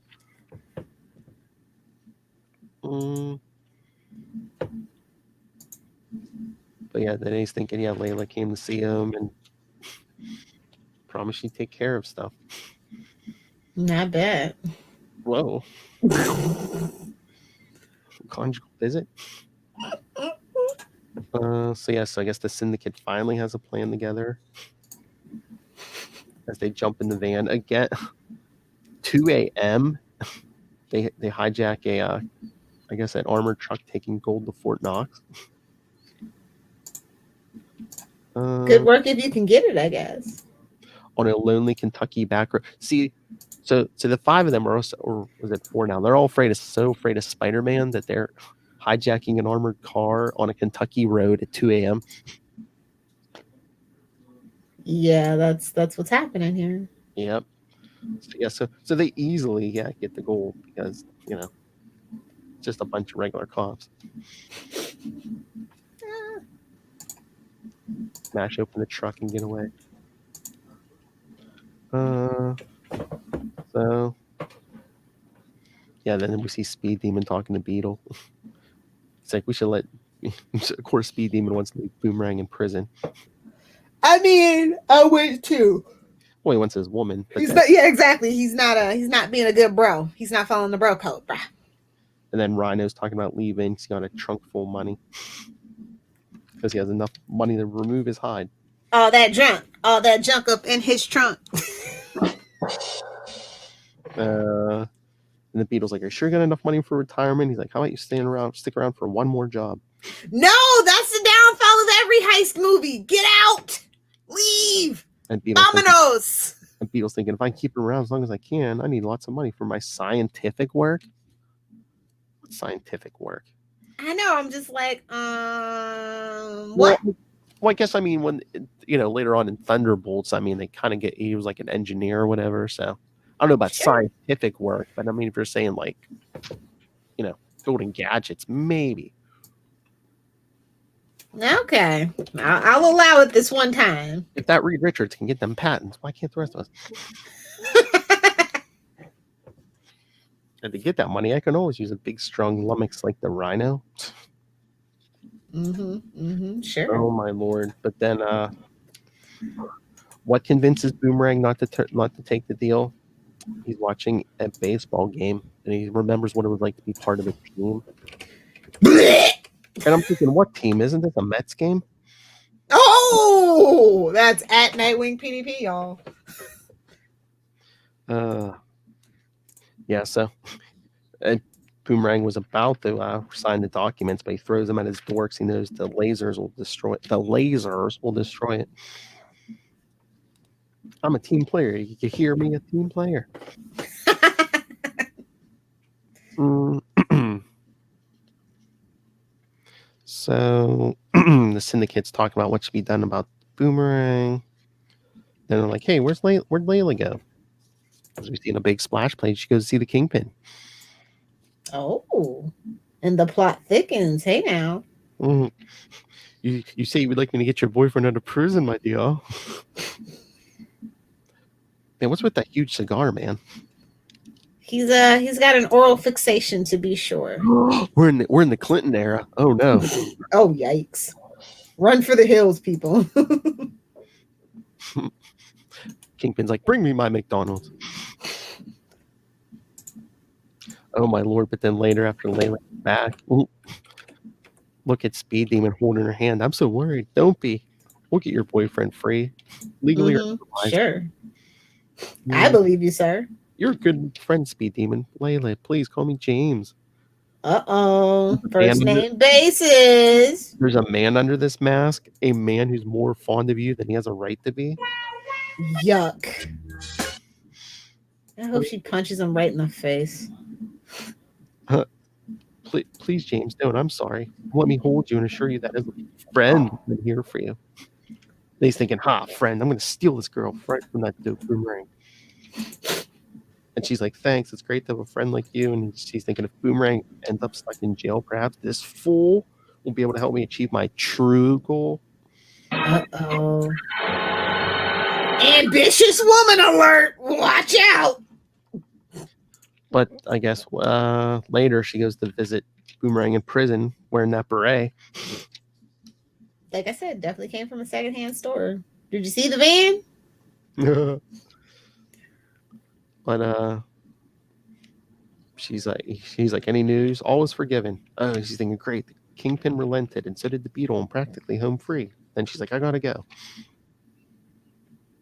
But then he's thinking, Layla came to see him and promised she'd take care of stuff. Not bad. Whoa. Conjugal visit. So I guess the syndicate finally has a plan together. As they jump in the van again. 2 a.m. they hijack a I guess an armored truck taking gold to Fort Knox. Good work if you can get it, I guess. On a lonely Kentucky back road. See, so the 5 of them are also, or was it 4 now? They're all so afraid of Spider-Man that they're hijacking an armored car on a Kentucky road at 2 a.m. Yeah, that's what's happening here. Yep. So they easily get the gold because just a bunch of regular cops. Smash open the truck and get away. So then we see Speed Demon talking to Beetle. It's like we should let. Of course, Speed Demon wants to leave Boomerang in prison. I mean, I would too. Well, he wants his woman. Yeah, exactly. He's not being a good bro. He's not following the bro code, bro. And then Rhino's talking about leaving. He's got a trunk full of money because he has enough money to remove his hide. All that junk up in his trunk. And the Beetle's like, "Are you sure you got enough money for retirement?" He's like, "How about you stick around for one more job?" No, that's the downfall of every heist movie. Get out, leave. And Beetle's thinking, if I keep him around as long as I can, I need lots of money for my scientific work. What scientific work? I know. I'm just like, what? Well, I guess when later on in Thunderbolts, they kind of he was like an engineer or whatever. So I don't know about scientific work, but if you're saying building gadgets, maybe. Okay, I'll allow it this one time. If that Reed Richards can get them patents, why can't the rest of us? And to get that money, I can always use a big, strong lummox like the Rhino. Sure. Oh my lord! But then, what convinces Boomerang not to take the deal? He's watching a baseball game, and he remembers what it was like to be part of a team. And I'm thinking, what team? Isn't this a Mets game? Oh, that's at Nightwing PDP, y'all. So Boomerang was about to sign the documents, but he throws them at his door because he knows the lasers will destroy it. The lasers will destroy it. I'm a team player. You can hear me, a team player. So the syndicate's talking about what should be done about Boomerang. Then they're like, "Hey, where'd Layla go?" As we see in a big splash page, she goes to see the Kingpin. Oh, and the plot thickens. Hey now. You say you would like me to get your boyfriend out of prison, my dear. Man, what's with that huge cigar, man? He's got an oral fixation, to be sure. We're in the Clinton era. Oh no. Oh yikes! Run for the hills, people. Kingpin's like, "Bring me my McDonald's." Oh my lord! But then later, after Layla's back, look at Speed Demon holding her hand. I'm so worried. Don't be. We'll get your boyfriend free, legally or otherwise. Sure. I believe you, sir. You're a good friend, Speed Demon. Layla, please call me James. First name basis. There's a man under this mask. A man who's more fond of you than he has a right to be. Yuck. I hope she punches him right in the face. Please, James, don't. I'm sorry. Let me hold you and assure you that as a friend, I'm here for you. And he's thinking, friend, I'm going to steal this girl right from that dope Boomerang. And she's like, thanks. It's great to have a friend like you. And she's thinking, if Boomerang ends up stuck in jail, perhaps this fool will be able to help me achieve my true goal. Ambitious woman alert. Watch out. But I guess later she goes to visit Boomerang in prison wearing that beret. Like I said, definitely came from a secondhand store. Did you see the van? But she's like, any news? All is forgiven. Oh, she's thinking, great. The Kingpin relented, and so did the Beetle. I'm practically home free. Then she's like, I gotta go.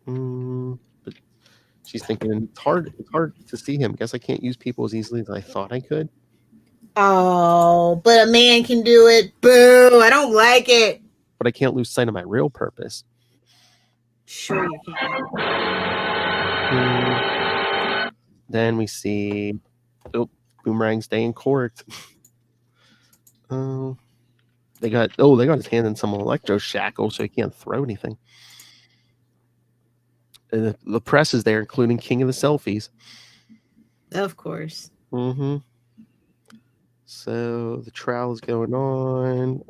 But She's thinking it's hard to see him. Guess I can't use people as easily as I thought I could. Oh, but a man can do it. Boo! I don't like it. But I can't lose sight of my real purpose. Sure you can. Then we see Boomerang staying court. They got his hand in some electro shackle, so he can't throw anything. And the press is there, including King of the Selfies. Of course. Mm-hmm. So the trial is going on.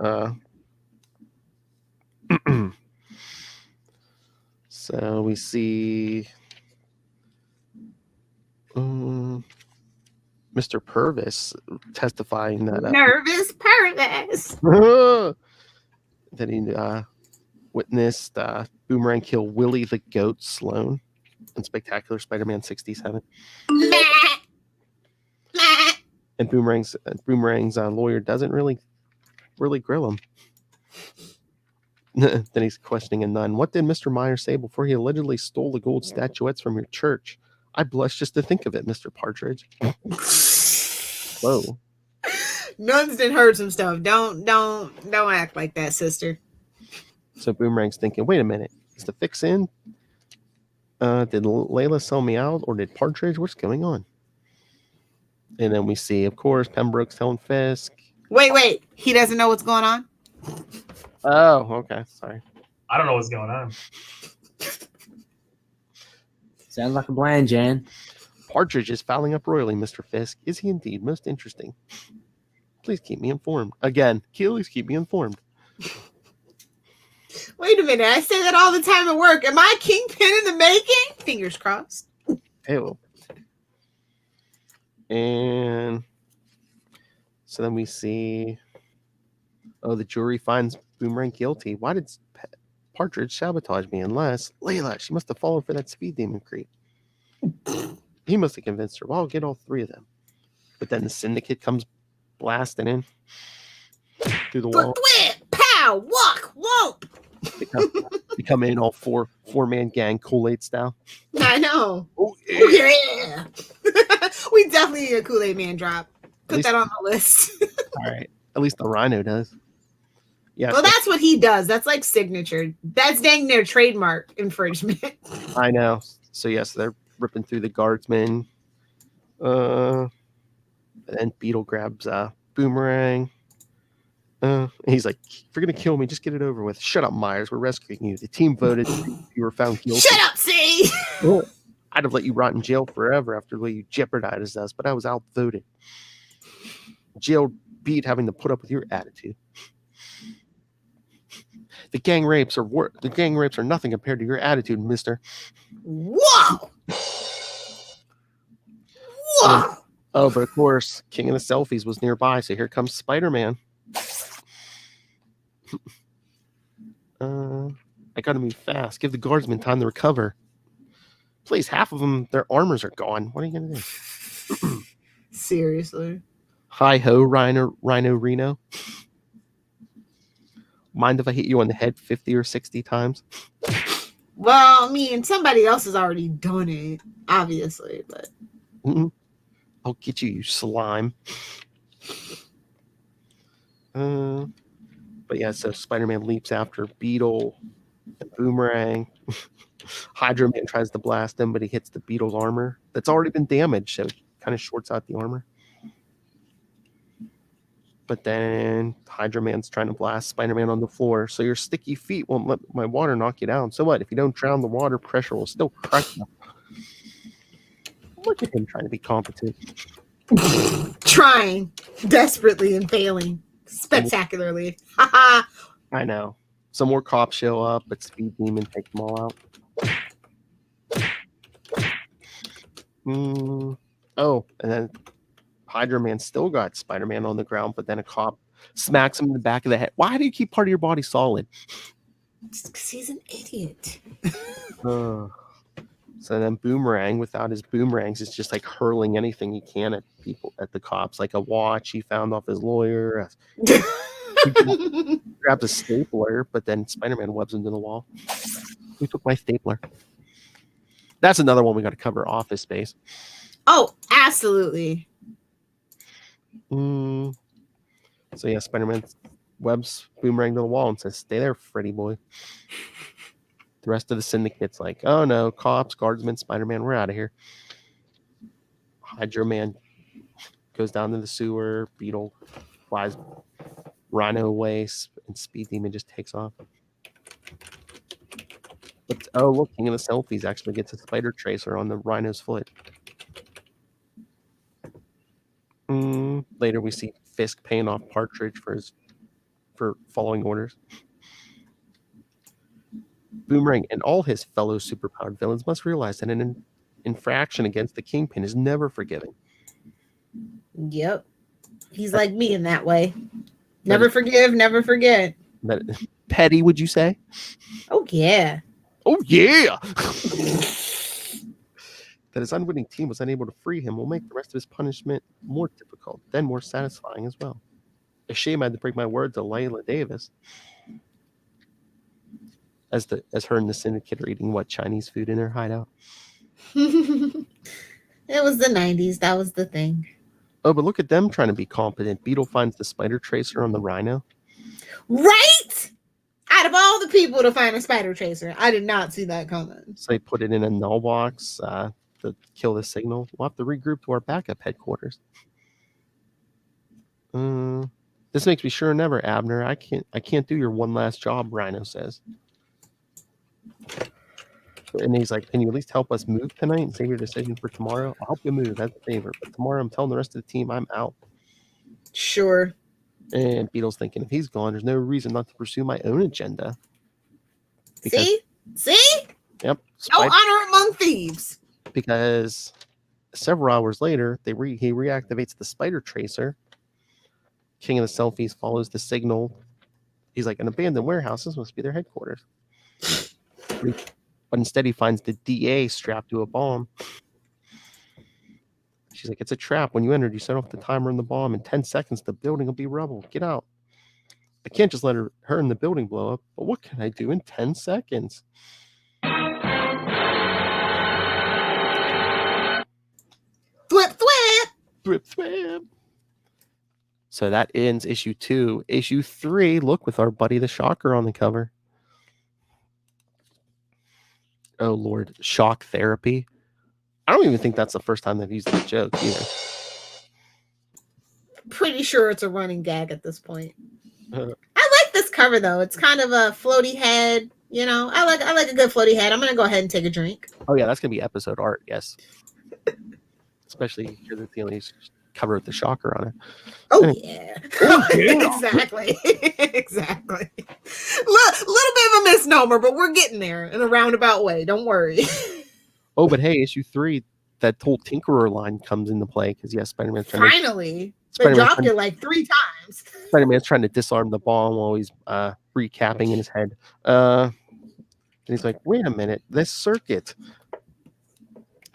So we see Mr. Purvis testifying that Nervous Purvis that he witnessed Boomerang kill Willie the Goat Sloan in Spectacular Spider-Man 67. And Boomerang's lawyer doesn't really grill him. Then he's questioning a nun. What did Mr. Myers say before he allegedly stole the gold statuettes from your church? I blush just to think of it, Mr. Partridge. Whoa. Nuns done heard some stuff. Don't act like that, sister. So Boomerang's thinking, wait a minute. Is the fix in? Did Layla sell me out, or did Partridge? What's going on? And then we see, of course, Pembroke's telling Fisk. Wait. He doesn't know what's going on? Oh, okay. Sorry. I don't know what's going on. Sounds like a plan, Jan. Partridge is fouling up royally, Mr. Fisk. Is he indeed? Most interesting. Please keep me informed. Again, please keep me informed. Wait a minute. I say that all the time at work. Am I kingpin in the making? Fingers crossed. Ew. And so then we see, the jury finds Boomerang guilty. Why did Partridge sabotage me? Unless Layla, she must have fallen for that speed demon creep. He must have convinced her. Well, I'll get all three of them. But then the syndicate comes blasting in through the wall. Pow! Walk! Whoop! They come in all four-man gang, Kool-Aid style. I know. Oh, yeah. We definitely need a Kool-Aid Man drop. Put that on the list. All right. At least the Rhino does. Yeah. Well, that's what he does. That's like signature. That's dang near trademark infringement. I know. So yes, they're ripping through the guardsmen. And then Beetle grabs Boomerang. He's like, if you're gonna kill me, just get it over with. Shut up, Myers. We're rescuing you. The team voted you were found guilty. Shut up, C. I'd have let you rot in jail forever after the way you jeopardized us, but I was outvoted. Jail beat having to put up with your attitude. The gang rapes are nothing compared to your attitude, mister. Whoa! But of course, King of the Selfies was nearby, so here comes Spider-Man. I gotta move fast. Give the guardsmen time to recover. Please, half of them, their armors are gone. What are you gonna do? Seriously. Hi-ho, Rhino Reno. Mind if I hit you on the head 50 or 60 times? Well, I mean, somebody else has already done it, obviously, but... I'll get you, you slime. But yeah, so Spider-Man leaps after Beetle and Boomerang. Hydro Man tries to blast him, but he hits the Beetle's armor. That's already been damaged, so it kind of shorts out the armor. But then Hydro Man's trying to blast Spider-Man on the floor. So your sticky feet won't let my water knock you down. So what? If you don't drown, the water pressure will still crush you. Look at him trying to be competent. Trying. Desperately and failing. Spectacularly. Haha. I know. Some more cops show up, but Speed Demon takes them all out. And then Hydro Man still got Spider-Man on the ground, but then a cop smacks him in the back of the head. Why do you keep part of your body solid? Because he's an idiot. So then Boomerang, without his boomerangs, is just like hurling anything he can at people, at the cops, like a watch he found off his lawyer. He grabs a stapler, but then Spider-Man webs him to the wall. Who took my stapler? That's another one we got to cover. Office Space. Oh, absolutely. So yeah, Spider-Man webs Boomerang to the wall and says, "Stay there, Freddy boy." The rest of the syndicate's like, "Oh no, cops, guardsmen, Spider-Man, we're out of here." Hydro Man goes down to the sewer. Beetle flies Rhino away, and Speed Demon just takes off. But oh look, King of the Selfies actually gets a spider tracer on the Rhino's foot. Later we see Fisk paying off Partridge for following orders. Boomerang and all his fellow superpowered villains must realize that an infraction against the Kingpin is never forgiven. Yep. He's like me in that way. Never forgive, never forget. Petty, would you say? Oh, yeah. Oh, yeah! That his unwitting team was unable to free him will make the rest of his punishment more difficult, then more satisfying as well. A shame I had to break my word to Layla Davis. As her and the syndicate are eating Chinese food in their hideout. It was the 90s. That was the thing. Oh, but look at them trying to be competent. Beetle finds the spider tracer on the Rhino. Right? Out of all the people to find a spider tracer, I did not see that coming. So they put it in a null box to kill the signal. We'll have to regroup to our backup headquarters. This makes me sure never, Abner. I can't do your one last job, Rhino says. And he's like, "Can you at least help us move tonight and save your decision for tomorrow? I'll help you move, that's a favor. But tomorrow I'm telling the rest of the team I'm out." Sure. And Beetle's thinking, if he's gone, there's no reason not to pursue my own agenda. See? Yep. No honor among thieves. Because several hours later, he reactivates the spider tracer. King of the Selfies follows the signal. He's like, an abandoned warehouse. This must be their headquarters. But instead he finds the DA strapped to a bomb. She's like, "It's a trap. When you entered, you set off the timer on the bomb. In 10 seconds, the building will be rubble. Get out." I can't just let her and the building blow up. But what can I do in 10 seconds? Thwip, thwip. Thwip, thwip. So that ends issue 2. Issue 3, look, with our buddy the Shocker on the cover. Oh, Lord. Shock therapy. I don't even think that's the first time they've used that joke either. Pretty sure it's a running gag at this point. I like this cover, though. It's kind of a floaty head. You know, I like a good floaty head. I'm going to go ahead and take a drink. Oh, yeah, that's going to be episode art, yes. Especially here, the only cover with the Shocker on it. Oh, yeah. Exactly. Exactly. Little bit of a misnomer, but we're getting there in a roundabout way. Don't worry. Oh, but hey, issue 3, that whole Tinkerer line comes into play because, yes, Spider-Man's trying finally. They dropped it like 3 times. Spider-Man's trying to disarm the bomb while he's recapping in his head. And he's like, "Wait a minute, this circuit,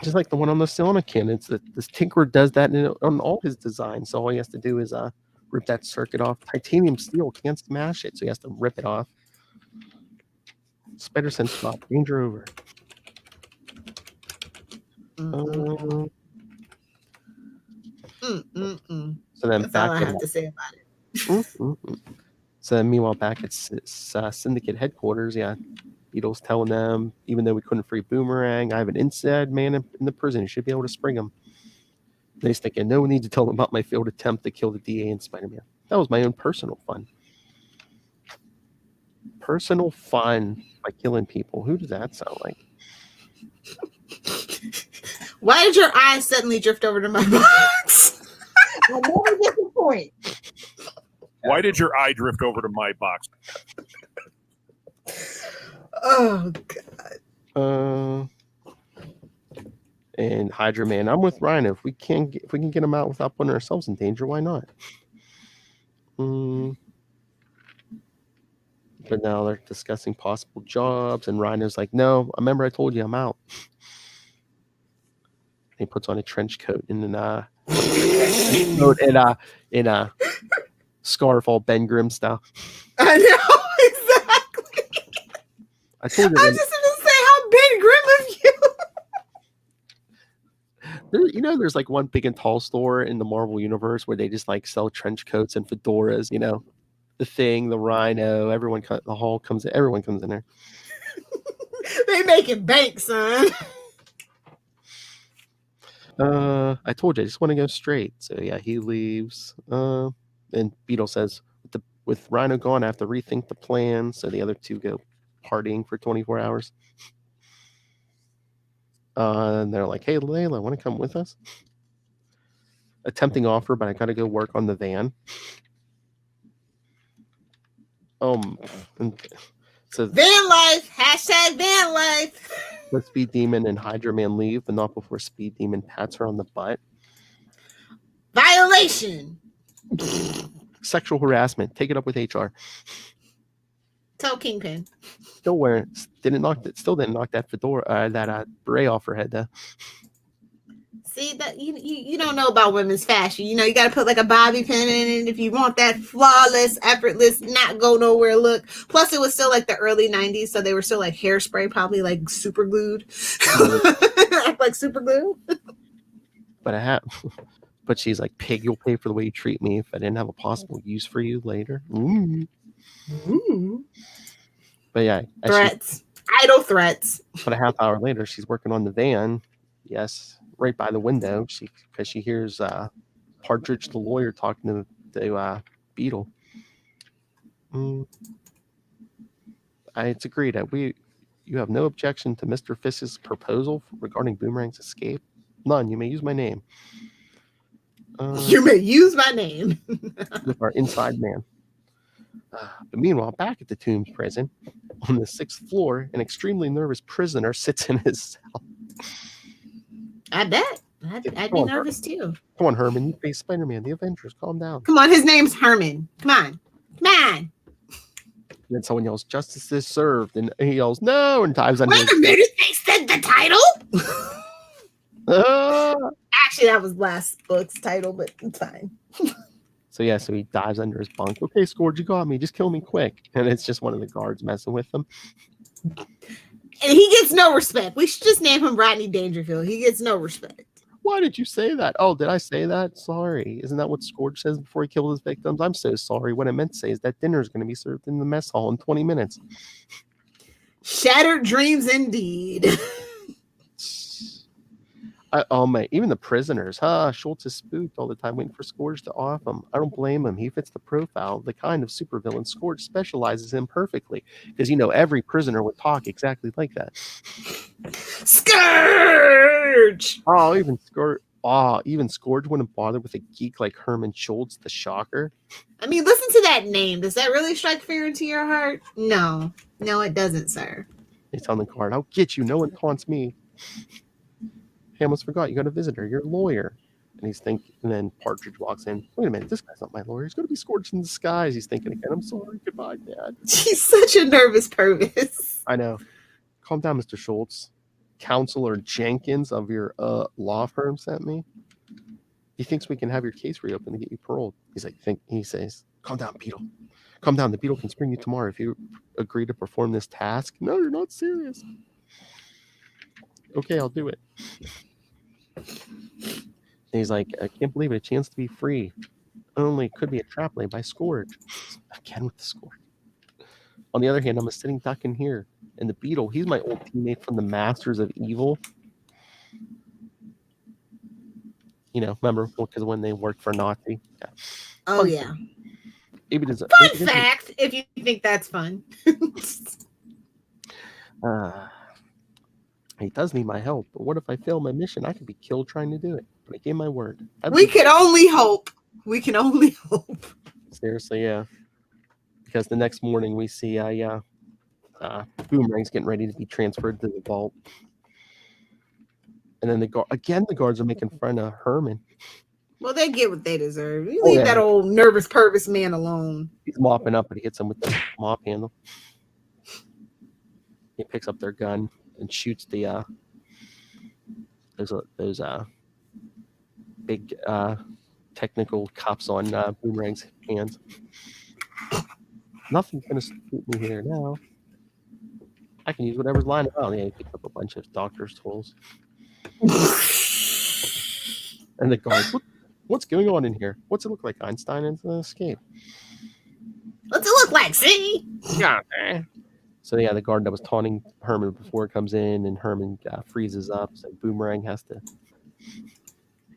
just like the one on the Sonic cannon, this Tinkerer does that on all his designs. So all he has to do is rip that circuit off. Titanium steel can't smash it, so he has to rip it off. Spider Sense stop. Danger over." So then That's back all I have to say about it. So meanwhile, back at Syndicate headquarters, yeah, Beetle's telling them, even though we couldn't free Boomerang, I have an inside man in the prison who should be able to spring him. And he's thinking, no need to tell them about my failed attempt to kill the DA and Spider-Man. That was my own personal fun. Personal fun by killing people. Who does that sound like? Why did your eyes suddenly drift over to my box? I never get the point. Why did your eye drift over to my box? Oh, God. And Hydra Man, I'm with Rhino. If we can get him out without putting ourselves in danger, why not? But now they're discussing possible jobs, and Rhino's like, "No, remember I told you I'm out." He puts on a trench coat and in a scarf, all Ben Grimm style. I know, exactly. I told you. I was just going to say, how Ben Grimm of you. There's like one big and tall store in the Marvel universe where they just like sell trench coats and fedoras. The Thing, the Rhino, the Hulk comes in. Everyone comes in there. They making bank, son. I told you, I just want to go straight. So yeah, he leaves. And Beetle says, with Rhino gone, I have to rethink the plan. So the other two go partying for 24 hours. And they're like, hey, Layla, want to come with us? A tempting offer, but I got to go work on the van. And so Van life. Hashtag van life. the Speed Demon and Hydra Man leave, but not before Speed Demon pats her on the butt. Violation. Sexual harassment. Take it up with HR. Tell Kingpin. Still didn't knock that fedora, that beret off her head though. See that you don't know about women's fashion. You got to put like a bobby pin in it if you want that flawless, effortless, not go nowhere look. Plus, it was still like the early '90s, so they were still like hairspray, probably like super glued, like super glue. But she's like, pig, you'll pay for the way you treat me if I didn't have a possible use for you later. Ooh. But yeah, threats, idle threats. But a half hour later, she's working on the van. Yes, right by the window. Because she hears Partridge the lawyer talking to Beetle. It's agreed that you have no objection to Mr. Fisk's proposal regarding Boomerang's escape. None. You may use my name. You may use my name. With our inside man. But meanwhile, back at the Tombs prison, on the 6th floor, an extremely nervous prisoner sits in his cell. I bet. I'd be nervous too. Come on, Herman. You face Spider-Man, the Avengers. Calm down. Come on, his name's Herman. Come on. And then someone yells, "Justice is served," and he yells, "No!" and dives under. Wait a minute, they said the title. Actually, that was last book's title, but it's fine. So he dives under his bunk. Okay, Scourge, you got me. Just kill me quick. And it's just one of the guards messing with him. And he gets no respect. We should just name him Rodney Dangerfield. He gets no respect. Why did you say that? Oh, did I say that? Sorry. Isn't that what Scourge says before he kills his victims? I'm so sorry. What I meant to say is that dinner is going to be served in the mess hall in 20 minutes. Shattered dreams indeed. Even the prisoners, Schultz is spooked all the time, waiting for Scourge to off him. I don't blame him. He fits the profile, the kind of supervillain Scourge specializes in perfectly. Because every prisoner would talk exactly like that. Scourge! Even Scourge wouldn't bother with a geek like Herman Schultz, the Shocker. I mean, listen to that name. Does that really strike fear into your heart? No, it doesn't, sir. He's on the card. I'll get you. No one taunts me. Hey, I almost forgot. You got a visitor. You're a lawyer. And he's thinking, and then Partridge walks in. Wait a minute. This guy's not my lawyer. He's going to be Scourge in disguise. He's thinking again. I'm sorry. Goodbye, Dad. He's such a nervous Purvis. I know. Calm down, Mr. Schultz. Counselor Jenkins of your law firm sent me. He thinks we can have your case reopened to get you paroled. He says, calm down, Beetle. Calm down. The Beetle can spring you tomorrow if you agree to perform this task. No, you're not serious. Okay, I'll do it. And he's like, I can't believe it. A chance to be free. Only could be a trap laid by Scourge. Again with the Scourge. On the other hand, I'm a sitting duck in here. And the Beetle, he's my old teammate from the Masters of Evil. Remember? Because when they worked for Nazi. Yeah. Oh, fun yeah. Fun fact, if you think that's fun. He does need my help, but what if I fail my mission? I could be killed trying to do it. But I gave my word. We can only hope. Seriously, yeah. Because the next morning we see Boomerang's getting ready to be transferred to the vault. And then the guards are making fun of Herman. Well, they get what they deserve. You leave that old nervous Purvis man alone. He's mopping up, but he hits him with the mop handle. He picks up their gun and shoots the those big technical cops on Boomerang's hands. Nothing's gonna shoot me here now. I can use whatever's lying around. Yeah, he picked up a bunch of doctor's tools. And the guard, what's going on in here? What's it look like, Einstein? It's an escape. What's it look like? See? Yeah. So yeah, the guard that was taunting Herman before comes in, and Herman freezes up. So Boomerang has to.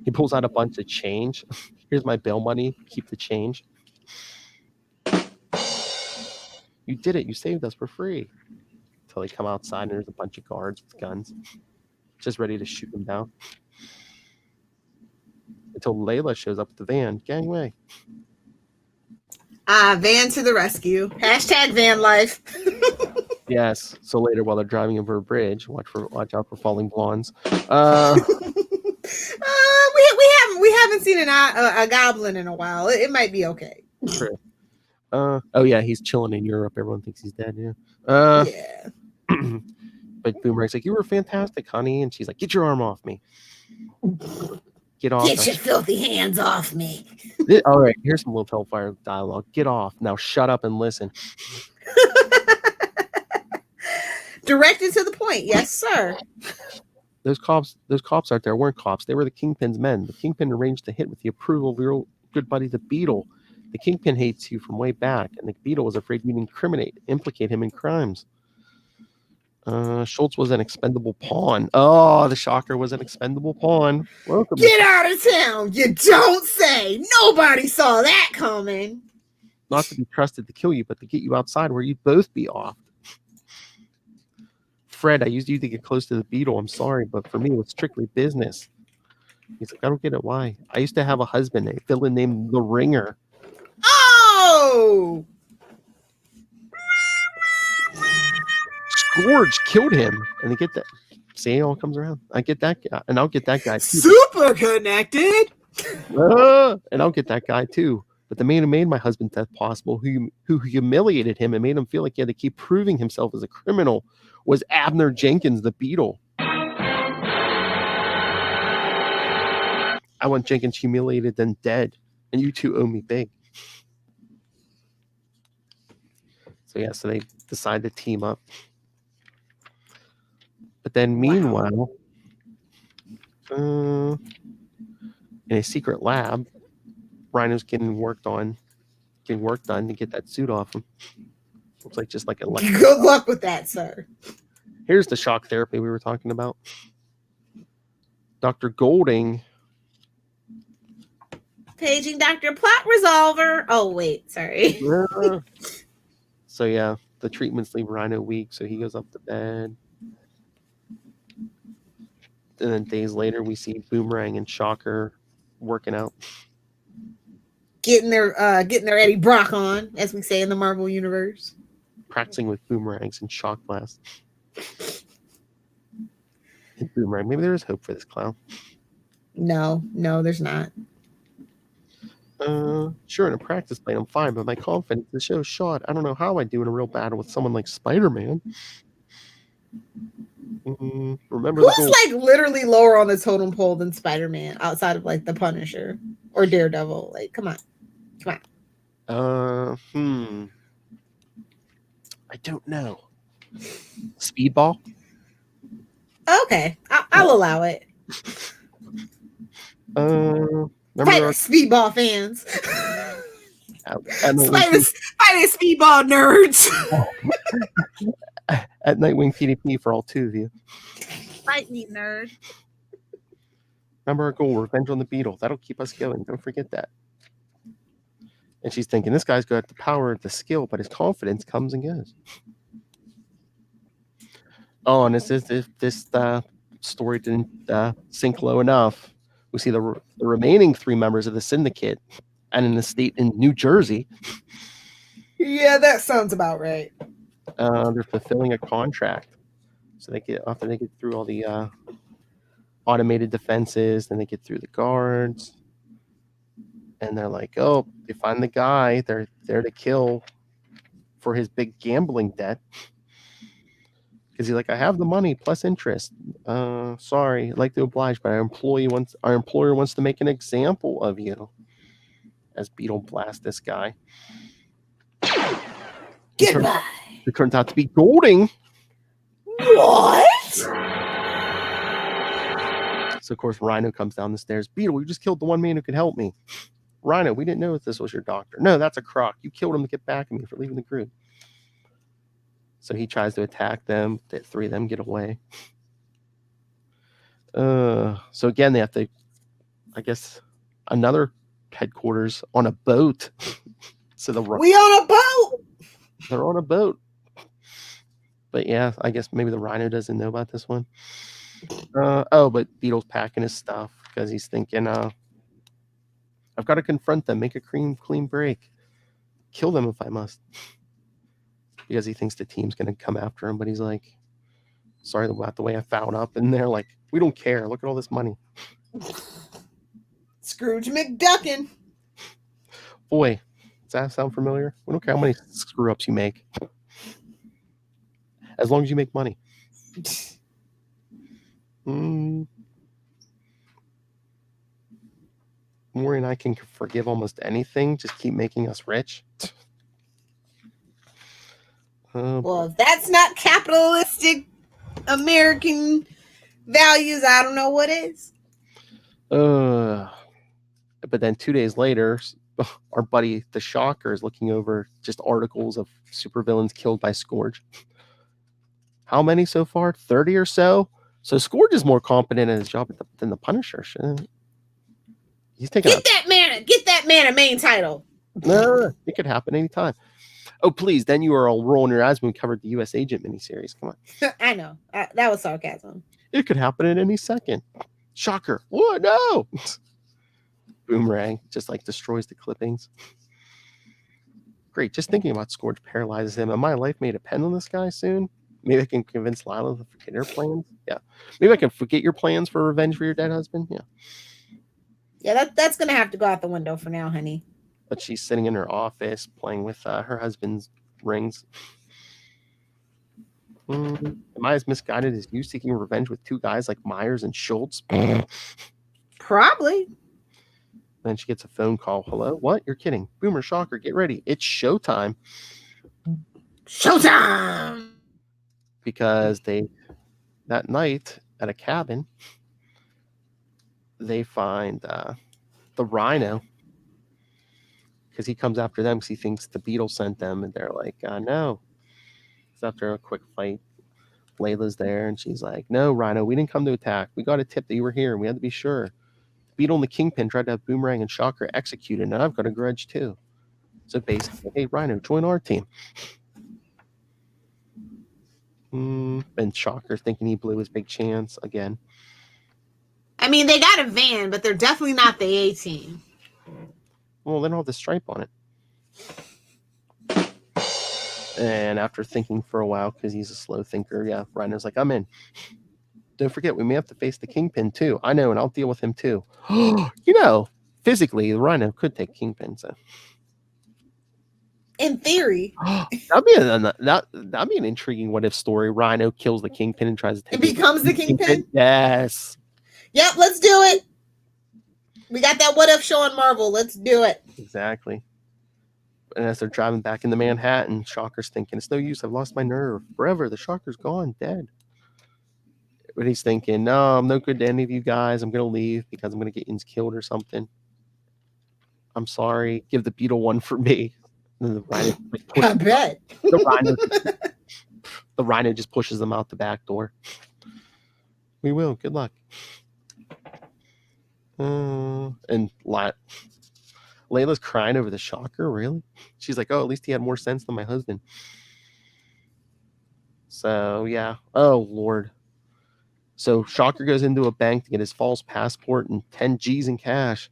He pulls out a bunch of change. Here's my bail money. Keep the change. You did it. You saved us for free. Until they come outside and there's a bunch of guards with guns, just ready to shoot them down. Until Layla shows up with the van. Gangway. Van to the rescue. Hashtag van life. Yes. So later, while they're driving over a bridge, watch out for falling blondes. We haven't seen a goblin in a while. It might be okay. True. Oh yeah, he's chilling in Europe. Everyone thinks he's dead. Yeah. Yeah. But Boomerang's like, "You were fantastic, honey," and she's like, "Get your arm off me. Get off. Get your filthy hands off me." All right, here's some Lilith Hellfire dialogue. Get off. Now shut up and listen. Directed to the point. Yes, sir. Those cops out there weren't cops. They were the Kingpin's men. The Kingpin arranged the hit with the approval of your old good buddy, the Beetle. The Kingpin hates you from way back, and the Beetle was afraid you'd implicate him in crimes. Schultz was an expendable pawn. Oh, the Shocker was an expendable pawn. Welcome. Get out of town. You don't say. Nobody saw that coming. Not to be trusted to kill you, but to get you outside where you'd both be off. Fred, I used you to get close to the Beetle. I'm sorry, but for me, it was strictly business. He's like, I don't get it. Why? I used to have a husband, a villain named The Ringer. Oh! Scourge killed him. And they get that. See, it all comes around. I get that guy. And I'll get that guy too. Super connected. And I'll get that guy too. But the man who made my husband's death possible, who humiliated him and made him feel like he had to keep proving himself as a criminal, was Abner Jenkins, the Beetle. I want Jenkins humiliated then dead, and you two owe me big. So yeah, so they decide to team up. But then meanwhile, in a secret lab, Rhino's getting work done to get that suit off him. Looks like just like a Good luck with that, sir. Here's the shock therapy we were talking about. Dr. Golding. Paging Dr. Plot Resolver. Oh, wait. Sorry. So, yeah, the treatments leave Rhino weak, so he goes up to bed. And then days later, we see Boomerang and Shocker working out. Getting their Eddie Brock on, as we say in the Marvel Universe. Practicing with boomerangs and shock blasts. And Boomerang, maybe there is hope for this clown. No, there's not. Sure, in a practice plane, I'm fine, but my confidence the show's shot. I don't know how I'd do in a real battle with someone like Spider-Man. Remember who's like literally lower on the totem pole than Spider-Man outside of like the Punisher or Daredevil? Like, come on. I don't know. Speedball? Okay, I'll allow it. Spider Speedball fans. Spider Speedball nerds. At Nightwing PDP for all two of you. Fight me, nerd. Remember our goal, revenge on the Beetle. That'll keep us going. Don't forget that. And she's thinking, this guy's got the power, the skill, but his confidence comes and goes. Oh, and if this story didn't sink low enough, we see the remaining 3 members of the Syndicate and an estate in New Jersey. Yeah, that sounds about right. They're fulfilling a contract. So after they get through all the automated defenses, then they get through the guards. And they're like, oh, they find the guy they're there to kill for his big gambling debt. Because he's like, I have the money plus interest. Sorry, I'd like to oblige, but our employer wants to make an example of you. As Beetle blasts this guy. Goodbye. It turns out to be Golding. What? So, of course, Rhino comes down the stairs. Beetle, you just killed the one man who could help me. Rhino, we didn't know if this was your doctor. No, that's a croc. You killed him to get back at me for leaving the group. So he tries to attack them. The three of them get away. So again, they have to, I guess, another headquarters on a boat. So we on a boat. They're on a boat. But yeah, I guess maybe the Rhino doesn't know about this one. But Beetle's packing his stuff because he's thinking, I've got to confront them, make a clean break, kill them if I must. Because he thinks the team's going to come after him, but he's like, sorry about the way I fouled up. And they're like, we don't care. Look at all this money. Scrooge McDuckin. Boy, does that sound familiar? We don't care how many screw-ups you make. As long as you make money. Maury and I can forgive almost anything. Just keep making us rich. Well, if that's not capitalistic American values, I don't know what is. But then 2 days later, our buddy the Shocker is looking over just articles of supervillains killed by Scourge. How many so far? 30 or so? So Scourge is more competent at his job than the Punisher. He's taking Get that man a main title. No, it could happen anytime. Oh, please. Then you were all rolling your eyes when we covered the U.S. Agent miniseries. Come on. I know. That was sarcasm. It could happen at any second. Shocker. What? No. Boomerang just like destroys the clippings. Great. Just thinking about Scourge paralyzes him. And my life may depend on this guy soon. Maybe I can convince Lila to forget her plans. Yeah. Maybe I can forget your plans for revenge for your dead husband. Yeah. Yeah, that's going to have to go out the window for now, honey. But she's sitting in her office playing with her husband's rings. Am I as misguided as you seeking revenge with two guys like Myers and Schultz? Probably. Then she gets a phone call. Hello? What? You're kidding. Boomer, Shocker, get ready. It's showtime. Showtime! Because that night at a cabin, they find the Rhino. Because he comes after them because he thinks the Beetle sent them. And they're like, no. It's after a quick fight. Layla's there and she's like, no, Rhino, we didn't come to attack. We got a tip that you were here and we had to be sure. The Beetle and the Kingpin tried to have Boomerang and Shocker executed, and I've got a grudge too. So basically, hey, Rhino, join our team. And Shocker thinking he blew his big chance again. I mean, they got a van, but they're definitely not the A-team. Well, they don't have the stripe on it. And after thinking for a while, because he's a slow thinker, yeah, Rhino's like, I'm in. Don't forget, we may have to face the Kingpin too. I know, and I'll deal with him too. Physically, the Rhino could take Kingpin. So, in theory, that'd be an intriguing what if story. Rhino kills the Kingpin and tries to take. It becomes the Kingpin. Yes. Yep, let's do it. We got that what if show on Marvel. Let's do it. Exactly. And as they're driving back into Manhattan, Shocker's thinking, it's no use. I've lost my nerve. Forever. The Shocker's gone, dead. But he's thinking, no, I'm no good to any of you guys. I'm going to leave because I'm going to get you killed or something. I'm sorry. Give the Beetle one for me. And then the Rhino, I bet. The Rhino just pushes them out the back door. We will. Good luck. And Layla's crying over the Shocker, really? She's like, oh, at least he had more sense than my husband. So, yeah. Oh, Lord. So, Shocker goes into a bank to get his false passport and 10 G's in cash.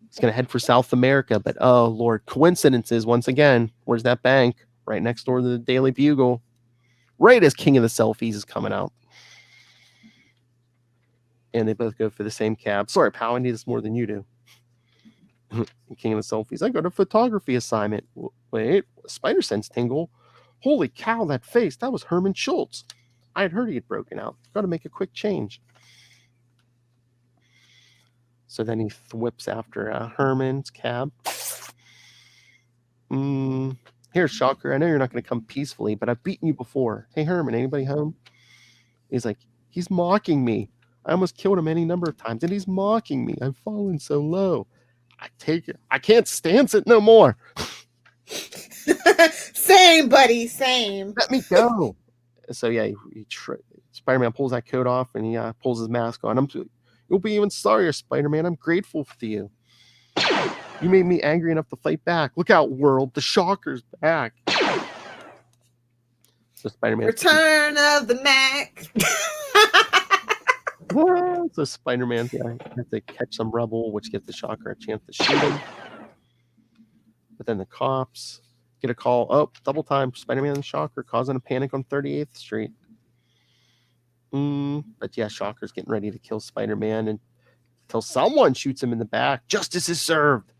He's going to head for South America, but, oh, Lord. Coincidences, once again. Where's that bank? Right next door to the Daily Bugle. Right as King of the Selfies is coming out. And they both go for the same cab. Sorry, pal, I need this more than you do. King of the Selfies. I got a photography assignment. Wait, spider sense tingle. Holy cow, that face. That was Herman Schultz. I had heard he had broken out. Got to make a quick change. So then he whips after Herman's cab. Here, Shocker. I know you're not going to come peacefully, but I've beaten you before. Hey, Herman, anybody home? He's like, he's mocking me. I almost killed him any number of times, and he's mocking me. I've fallen so low. I take it. I can't stand it no more. Same, buddy. Same. Let me go. So yeah, Spider-Man pulls that coat off, and he pulls his mask on. You'll be even sorrier, Spider-Man. I'm grateful to you. You made me angry enough to fight back. Look out, world. The Shocker's back. So Spider-Man. Return of the Mac. So Spider-Man has to catch some rubble, which gives the Shocker a chance to shoot him. But then the cops get a call. Oh, double time. Spider-Man and Shocker causing a panic on 38th Street. But yeah, Shocker's getting ready to kill Spider-Man until someone shoots him in the back. Justice is served.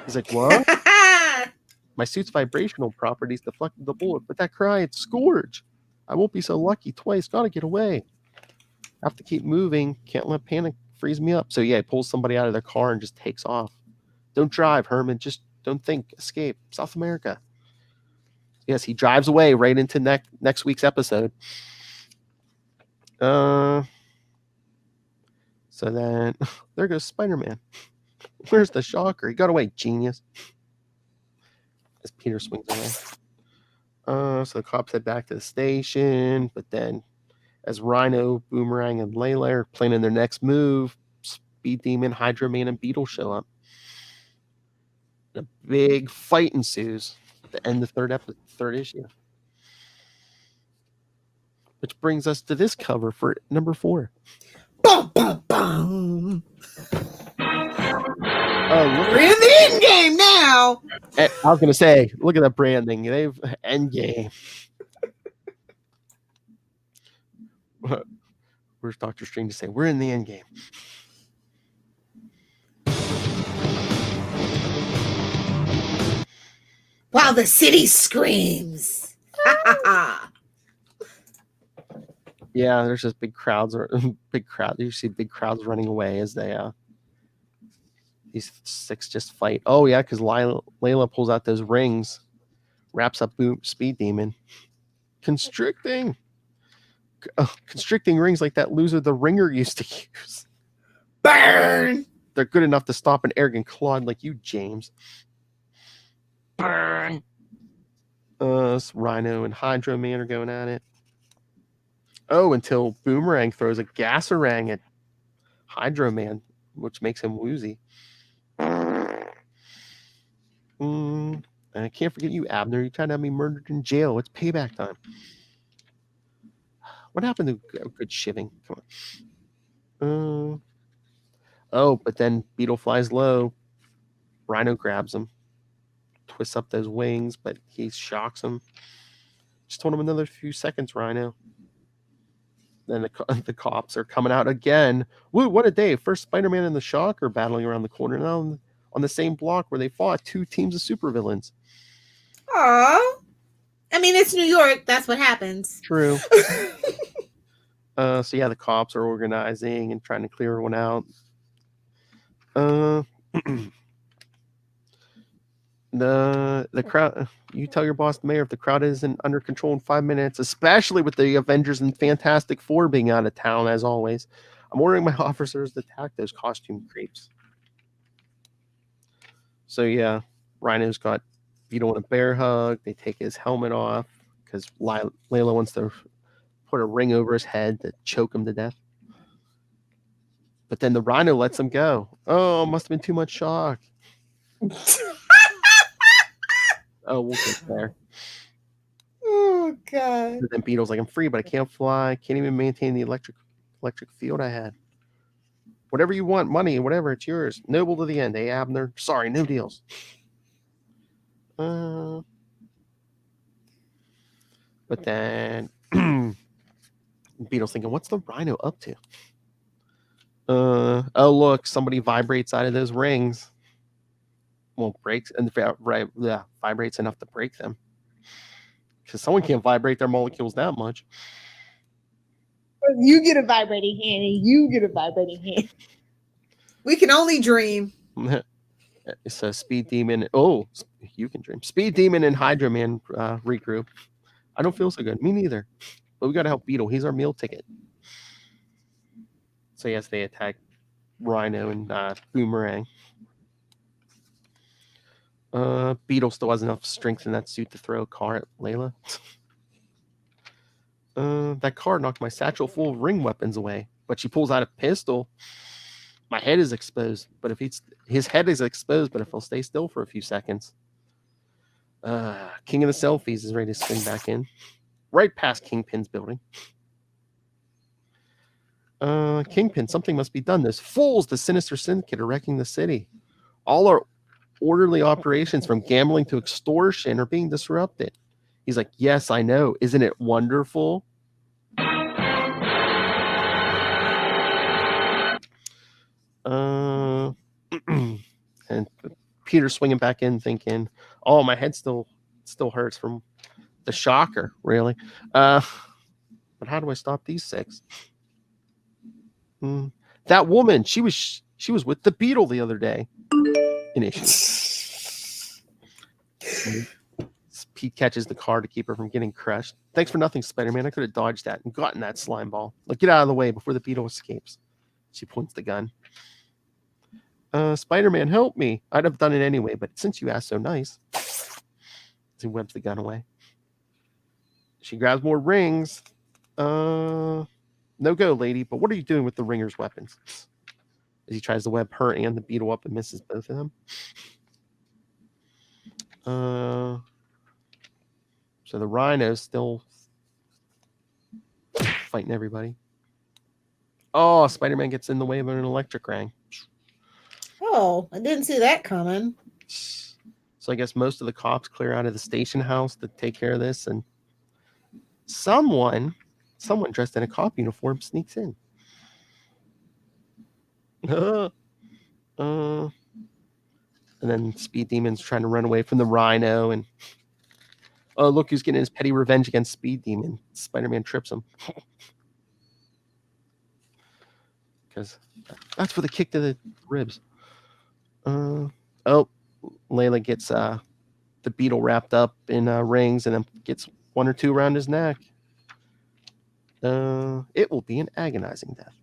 He's like, what? My suit's vibrational properties deflected the bullet, but that cry, it's Scourge. I won't be so lucky twice. Gotta get away. Have to keep moving. Can't let panic freeze me up. So yeah, he pulls somebody out of their car and just takes off. Don't drive, Herman. Just don't think. Escape. South America. Yes, he drives away right into next week's episode. So then there goes Spider-Man. Where's the Shocker? He got away, genius. As Peter swings away. So the cops head back to the station, but then as Rhino, Boomerang, and Layla are planning their next move, Speed Demon, Hydro Man, and Beetle show up. A big fight ensues at the end of the third issue. Which brings us to this cover for number 4. Bum, bum, bum. We're in the end game now. I was going to say, look at that branding. They've end game. Where's Dr. Strange to say, we're in the end game. While the city screams. Yeah, there's just big crowds. You see big crowds running away as they these 6 just fight. Oh yeah, because Layla pulls out those rings, wraps up Speed Demon, constricting rings like that loser the Ringer used to use. Burn. They're good enough to stop an arrogant clod like you, James. Burn. Rhino and Hydro Man are going at it. Oh, until Boomerang throws a Gasorang at Hydro Man, which makes him woozy. And I can't forget you, Abner. You tried to have me murdered in jail. It's payback time. What happened to good shiving? Come on. Oh, but then Beetle flies low. Rhino grabs him. Twists up those wings, but he shocks him. Just told him another few seconds, Rhino. Then the cops are coming out again. Woo, what a day. First Spider-Man and the Shocker battling around the corner. Now on the same block where they fought 2 teams of supervillains. Aww. I mean, it's New York. That's what happens. True. So yeah, the cops are organizing and trying to clear everyone out. The crowd. You tell your boss, the mayor, if the crowd isn't under control in 5 minutes, especially with the Avengers and Fantastic Four being out of town as always. I'm ordering my officers to attack those costume creeps. So yeah, Rhino's got Beetle in a bear hug. They take his helmet off because Layla wants to put a ring over his head to choke him to death. But then the Rhino lets him go. Oh, must have been too much shock. Oh, we'll get there. Oh, God. And then Beetle's like, I'm free, but I can't fly. Can't even maintain the electric field I had. Whatever you want, money, whatever, it's yours. Noble to the end, eh, Abner? Sorry, no deals. But then Beetle's thinking, what's the Rhino up to? Oh, look, somebody vibrates out of those rings. Well, breaks and vibrates enough to break them. Because someone can't vibrate their molecules that much. You get a vibrating hand, and you get a vibrating hand. We can only dream. So Speed Demon. Oh, you can dream. Speed Demon and Hydro Man regroup. I don't feel so good. Me neither. But we got to help Beetle. He's our meal ticket. So yes, they attack Rhino and Boomerang. Beetle still has enough strength in that suit to throw a car at Layla. That car knocked my satchel full of ring weapons away, but she pulls out a pistol. My head is exposed, but if his head is exposed, but if he'll stay still for a few seconds. King of the Selfies is ready to swing back in. Right past Kingpin's building. Kingpin, something must be done. Those fools, the Sinister Syndicate, are wrecking the city. All our orderly operations, from gambling to extortion, are being disrupted. He's like, yes, I know. Isn't it wonderful? And Peter's swinging back in thinking, oh, my head still hurts from the shocker, really. But how do I stop these 6? That woman, she was with the Beetle the other day. An issue. Pete catches the car to keep her from getting crushed. Thanks for nothing, Spider-Man. I could have dodged that and gotten that slime ball. Look, get out of the way before the Beetle escapes. She points the gun. Spider-Man, help me. I'd have done it anyway, but since you asked so nice. He webs the gun away. She grabs more rings. No go, lady, but what are you doing with the Ringer's weapons? As he tries to web her and the Beetle up and misses both of them. So the Rhino's still fighting everybody. Oh, Spider-Man gets in the way of an electric ring. Oh, I didn't see that coming. So I guess most of the cops clear out of the station house to take care of this, and someone dressed in a cop uniform sneaks in. And then Speed Demon's trying to run away from the Rhino, and oh, look who's getting his petty revenge against Speed Demon. Spider-Man trips him. Because that's for the kick to the ribs. Layla gets the Beetle wrapped up in rings and then gets 1 or 2 around his neck. It will be an agonizing death.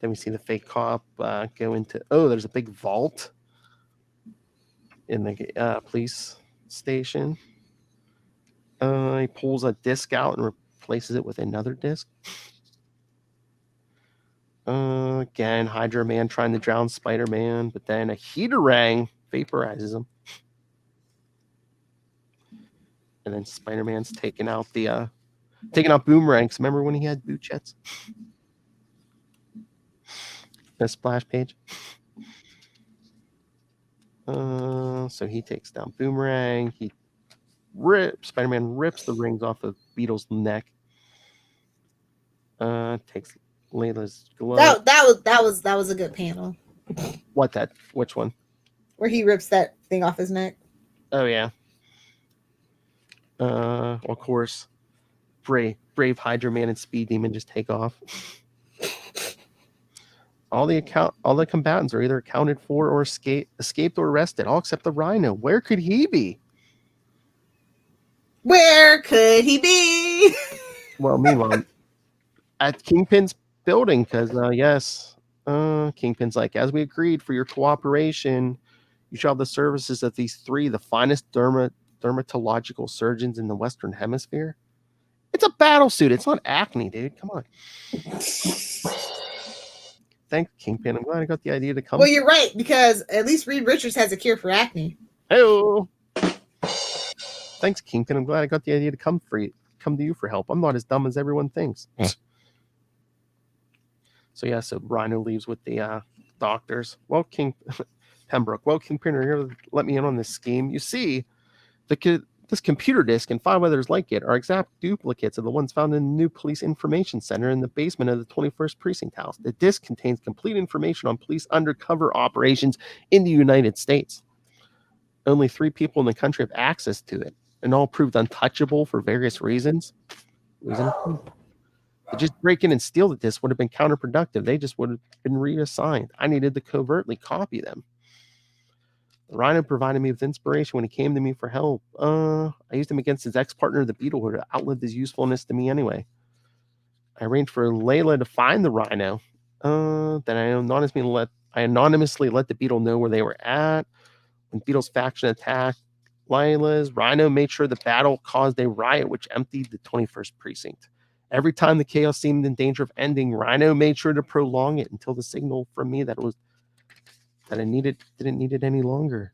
Then we see the fake cop go into... Oh, there's a big vault in the police station. He pulls a disc out and replaces it with another disc. Again, Hydra Man trying to drown Spider-Man, but then a heaterang vaporizes him. And then Spider-Man's taking out Boomerangs. Remember when he had boot jets? The splash page. So he takes down Boomerang. Spider-Man rips the rings off of Beetle's neck. Takes Layla's glove. That was a good panel. Which one? Where he rips that thing off his neck. Oh yeah. Of course, brave Hydra Man and Speed Demon just take off. All the combatants are either accounted for or escaped or arrested, all except the Rhino. Where could he be? Where could he be? Well, meanwhile, at Kingpin's building, because yes, Kingpin's like, as we agreed for your cooperation, you shall have the services of these 3, the finest dermatological surgeons in the Western Hemisphere. It's a battle suit. It's not acne, dude. Come on. Thanks, Kingpin. I'm glad I got the idea to come. Well, you're right, because at least Reed Richards has a cure for acne. Hey-o. Thanks, Kingpin. I'm glad I got the idea to come to you for help. I'm not as dumb as everyone thinks. So Rhino leaves with the doctors. Well, Pembroke. Well, Kingpin, you're here to let me in on this scheme. You see, this computer disk and 5 others like it are exact duplicates of the ones found in the new police information center in the basement of the 21st Precinct House. The disk contains complete information on police undercover operations in the United States. Only 3 people in the country have access to it, and all proved untouchable for various reasons. To just break in and steal the disc would have been counterproductive. They just would have been reassigned. I needed to covertly copy them. The Rhino provided me with inspiration when he came to me for help. I used him against his ex-partner, the Beetle, who outlived his usefulness to me anyway. I arranged for Layla to find the rhino. Then I anonymously let the beetle know where they were at. When Beetle's faction attacked Layla's, Rhino made sure the battle caused a riot which emptied the 21st precinct. Every time the chaos seemed in danger of ending, Rhino made sure to prolong it until the signal from me that I didn't need it any longer.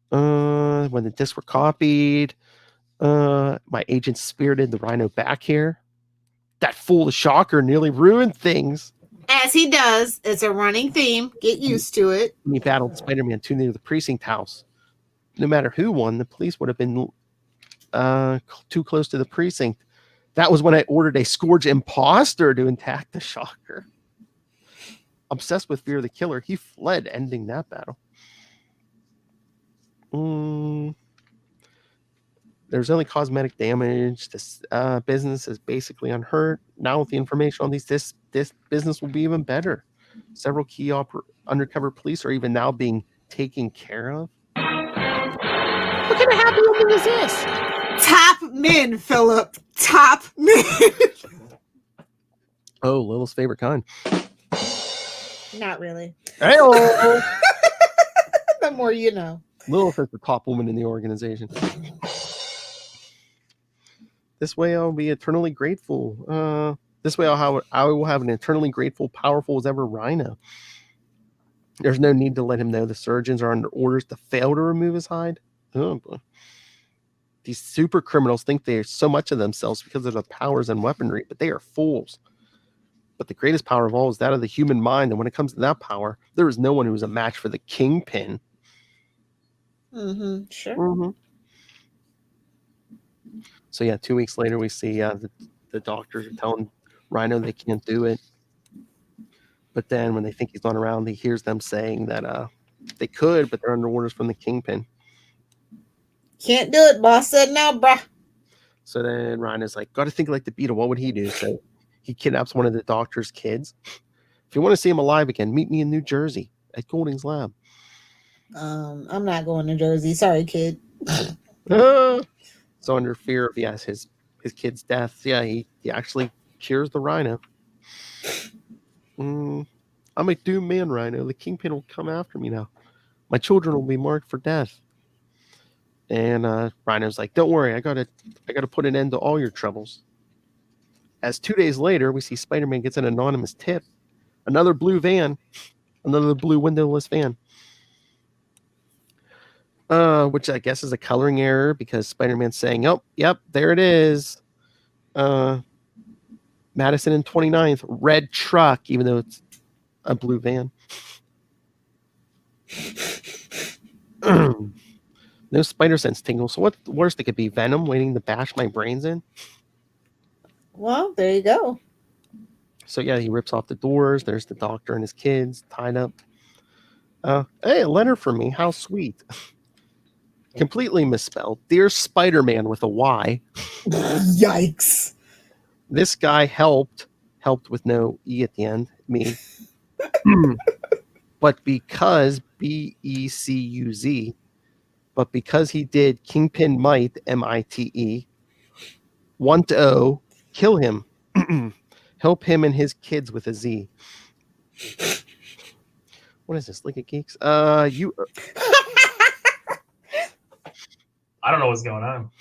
When the discs were copied, my agent spirited the Rhino back here. That fool, the Shocker, nearly ruined things. As he does. It's a running theme. Get used to it. When he battled Spider-Man too near the precinct house. No matter who won, the police would have been too close to the precinct. That was when I ordered a Scourge imposter to attack the Shocker. Obsessed with fear of the killer, he fled, ending that battle. There's only cosmetic damage. This business is basically unhurt. Now with the information on this business will be even better. Several key undercover police are even now being taken care of. What kind of happy ending is this? Top men, Philip. Top men. Oh, Lilith's favorite kind. Not really. Hey-o! The more you know. Lilith is the top woman in the organization. This way I'll be eternally grateful. This way I will have an eternally grateful, powerful as ever Rhino. There's no need to let him know the surgeons are under orders to fail to remove his hide. Oh boy. These super criminals think they are so much of themselves because of their powers and weaponry, but they are fools. But the greatest power of all is that of the human mind, and when it comes to that power, there is no one who is a match for the Kingpin. Mm-hmm. Sure. Mm-hmm. So yeah, 2 weeks later, we see the doctors are telling Rhino they can't do it. But then when they think he's not around, he hears them saying that they could, but they're under orders from the Kingpin. Can't do it. Boss said no, bruh. So then Rhino's like, got to think like the Beetle. What would he do? So he kidnaps one of the doctor's kids. If you want to see him alive again, meet me in New Jersey at Golding's lab. I'm not going to Jersey. Sorry, kid. So under fear of his kid's death, he actually cures the Rhino. I'm a doomed man, Rhino. The Kingpin will come after me now. My children will be marked for death. And Rhino's like, don't worry, I gotta put an end to all your troubles. As 2 days later, we see Spider-Man gets an anonymous tip. Another blue van. Another blue windowless van. Which I guess is a coloring error because Spider-Man's saying, oh, yep, there it is. Madison and 29th, red truck, even though it's a blue van. No spider sense tingle. So what's the worst it could be? Venom waiting to bash my brains in? Well, there you go. So yeah, he rips off the doors. There's the doctor and his kids tied up. Hey, a letter for me. How sweet. Completely misspelled. Dear Spider-Man with a Y. Yikes. This guy helped with no E at the end, me. But because BECUZ, but because he did Kingpin Might, MITE, 1-0, kill him. Help him and his kids with a Z. What is this? League of Geeks? You. I don't know what's going on.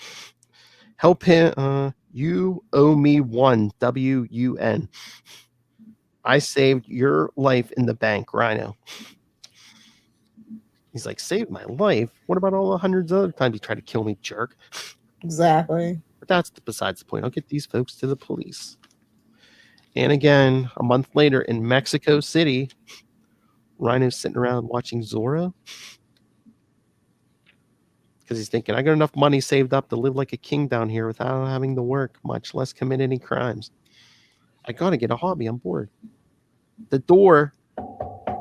Help him. You owe me one. WUN. I saved your life in the bank, Rhino. He's like, saved my life? What about all the hundreds of other times you tried to kill me, jerk? Exactly. But that's besides the point. I'll get these folks to the police. And again, a month later in Mexico City, Rhino's sitting around watching Zorro. Because he's thinking, I got enough money saved up to live like a king down here without having to work, much less commit any crimes. I got to get a hobby on board. The door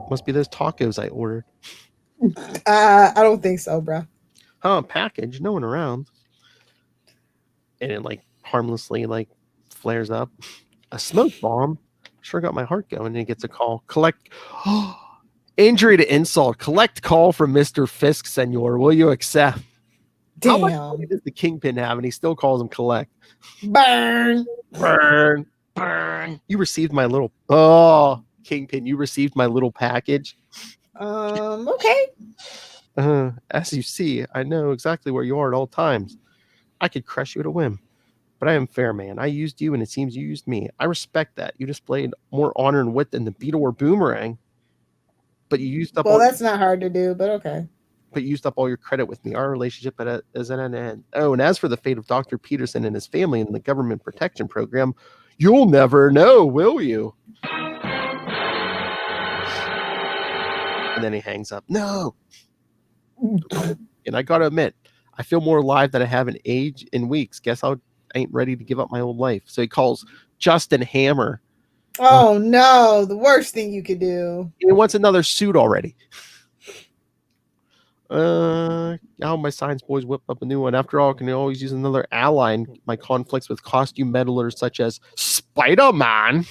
must be those tacos I ordered. I don't think so, bro. Package, no one around. And it harmlessly flares up. A smoke bomb sure got my heart going. And he gets a call. Collect. Injury to insult. Collect call from Mr. Fisk, senor. Will you accept? How much Damn. money does the Kingpin have? And he still calls him collect. Burn. Burn. Burn. You received my little Kingpin, you received my little package. Okay. As you see, I know exactly where you are at all times. I could crush you at a whim. But I am fair, man. I used you, and it seems you used me. I respect that. You displayed more honor and wit than the beetle or boomerang. But you used up Well, that's not hard to do, but okay. But you used up all your credit with me. Our relationship is at an end. Oh, and as for the fate of Dr. Peterson and his family in the government protection program, you'll never know, will you? And then he hangs up. No. And I gotta admit, I feel more alive than I have in age in weeks. Guess I ain't ready to give up my old life. So he calls Justin Hammer. Oh no, the worst thing you could do. He wants another suit already. How my science boys whip up a new one. After all, I can always use another ally in my conflicts with costume meddlers such as Spider-Man.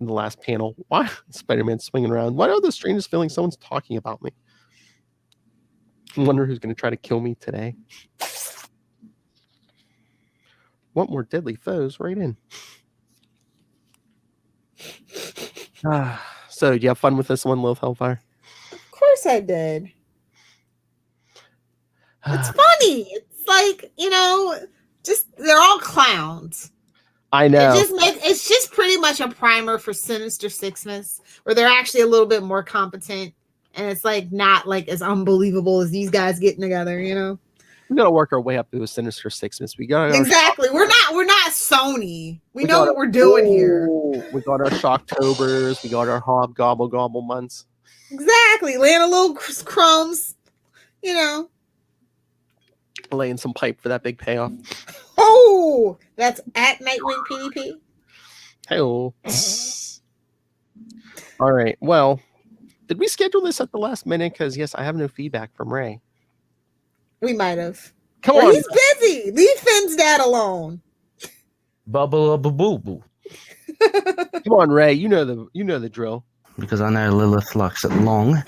In the last panel, why Spider-Man swinging around? Why are the strangest feeling someone's talking about me? I wonder who's going to try to kill me today. Want more deadly foes? Right in. So, do you have fun with this one, Lilith Hellfire? Of course I did. It's funny. It's like, just they're all clowns. I know. It's just pretty much a primer for Sinister Sixness, where they're actually a little bit more competent, and it's like not like as unbelievable as these guys getting together, We gotta work our way up to a Sinister Sixness. We got exactly. We're not Sony. We know what we're doing here. We got our Shocktober's. We got our Hobgobble Gobble months. Exactly. Laying a little crumbs, Laying some pipe for that big payoff. Oh, that's at Nightwing PDP. Hey-o. All right. Well, did we schedule this at the last minute? Because yes, I have no feedback from Ray. We might have. Come on. He's busy. Leave Finn's dad alone. Bubble boo boo. Come on, Ray. You know the drill. Because I know Lilith likes it long.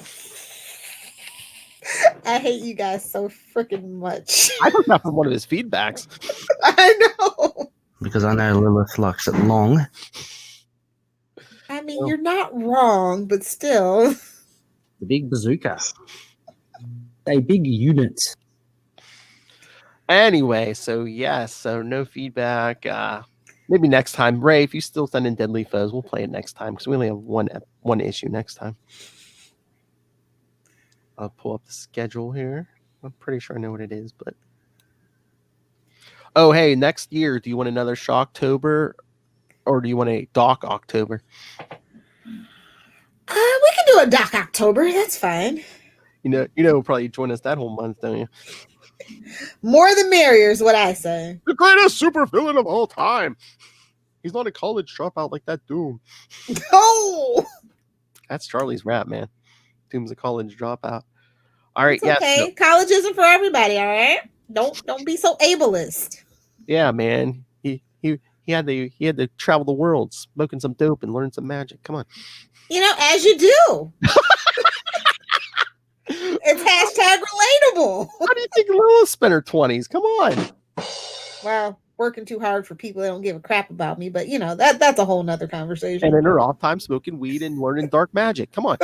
I hate you guys so freaking much. I heard that from one of his feedbacks. I know. Because I know Lilith likes it long. I mean, you're not wrong, but still. The big bazooka. A big unit. Anyway, so no feedback. Maybe next time. Ray, if you still send in Deadly Foes, we'll play it next time because we only have one issue next time. I'll pull up the schedule here. I'm pretty sure I know what it is, but hey, next year, do you want another Shocktober or do you want a Doc October? We can do a Doc October. That's fine. We'll probably join us that whole month, don't you? More the merrier is what I say. The greatest supervillain of all time. He's not a college dropout like that Doom. Oh, That's Charlie's rap, man. Doom's a college dropout. All right, it's okay. No. College isn't for everybody. All right, don't be so ableist. Yeah, man. He had to travel the world, smoking some dope and learn some magic. Come on. As you do. It's #relatable. How do you think Lilith spent her 20s? Come on. Well, working too hard for people that don't give a crap about me, but that's a whole nother conversation. And in her off time, smoking weed and learning dark magic. Come on.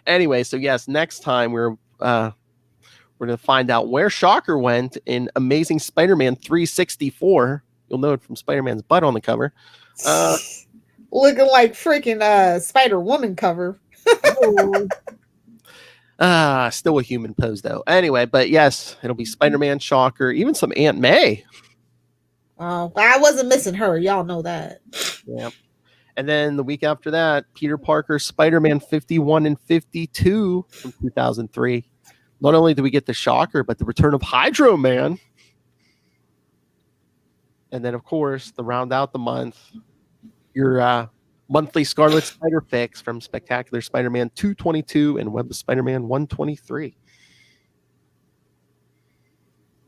Anyway, so yes, next time we're going to find out where Shocker went in Amazing Spider-Man 364. You'll know it from Spider-Man's butt on the cover. Looking like freaking Spider-Woman cover. Still a human pose though. Anyway, but yes, it'll be Spider-Man, Shocker, even some Aunt May. Oh, I wasn't missing her. Y'all know that. Yeah. And then the week after that, Peter Parker, Spider-Man 51 and 52 from 2003. Not only do we get the Shocker, but the return of Hydro Man. And then, of course, to round out the month, your monthly Scarlet Spider fix from Spectacular Spider-Man 222 and Web of Spider-Man 123.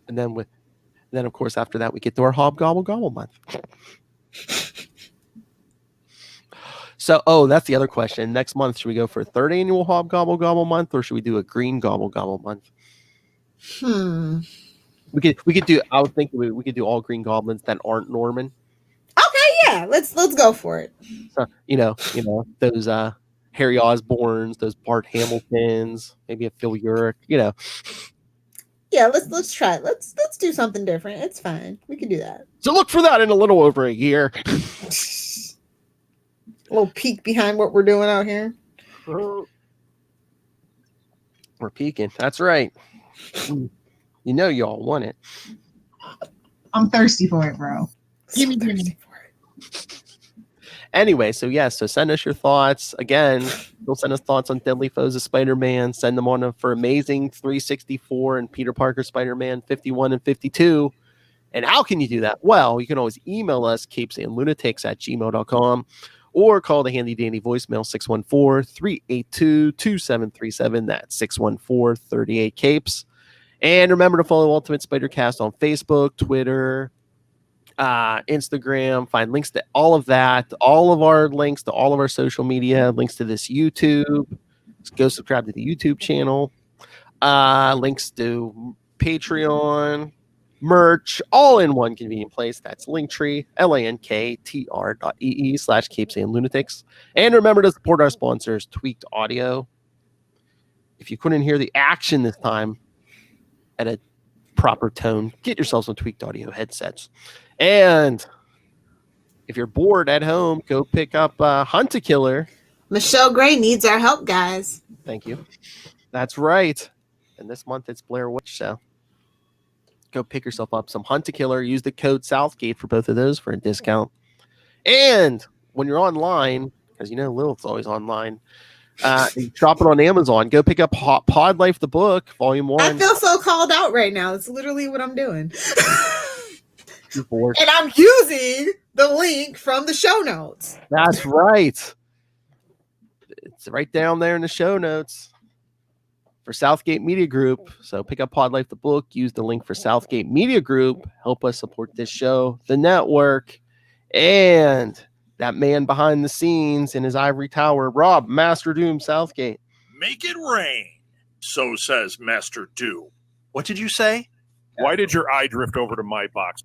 And then, of course, after that, we get to our Hobgobble Gobble month. So, that's the other question. Next month, should we go for a third annual Hobgobble Gobble month, or should we do a green Gobble Gobble month? We could do. I would think we could do all green goblins that aren't Norman. Okay, yeah, let's go for it. So, those Harry Osborns, those Bart Hamiltons, maybe a Phil Urich. Yeah, let's try it. Let's do something different. It's fine. We can do that. So look for that in a little over a year. A little peek behind what we're doing out here. We're peeking. That's right. Y'all want it. I'm thirsty for it, bro. Gimme. Anyway, so send us your thoughts. Again, you'll send us thoughts on Deadly Foes of Spider-Man. Send them on for Amazing 364 and Peter Parker Spider-Man 51 and 52. And how can you do that? Well, you can always email us, capesandlunatics@gmail.com, or call the handy dandy voicemail 614-382-2737. That's 614-38-CAPES. And remember to follow Ultimate Spider-Cast on Facebook, Twitter, Instagram. Find links to all of that, all of our links to all of our social media, links to this YouTube. Go subscribe to the YouTube channel. Links to Patreon, merch, all in one convenient place. That's Linktree, linktr.ee/capesandlunatics. And remember to support our sponsors, Tweaked Audio. If you couldn't hear the action this time at a proper tone, get yourself some Tweaked Audio headsets. And if you're bored at home, go pick up Hunt-A-Killer. Michelle Gray needs our help, guys. Thank you. That's right. And this month it's Blair Witch, so go pick yourself up some Hunt-A-Killer. Use the code Southgate for both of those for a discount. And when you're online, because Lilith's always online, you shop it on Amazon. Go pick up Pod Life the book, Volume 1. I feel so called out right now. It's literally what I'm doing. You're bored. And I'm using the link from the show notes. That's right. It's right down there in the show notes for Southgate Media Group. So pick up Pod Life the book. Use the link for Southgate Media Group. Help us support this show, the network, and that man behind the scenes in his ivory tower, Rob, Master Doom Southgate. Make it rain, so says Master Doom. What did you say? Why did your eye drift over to my box?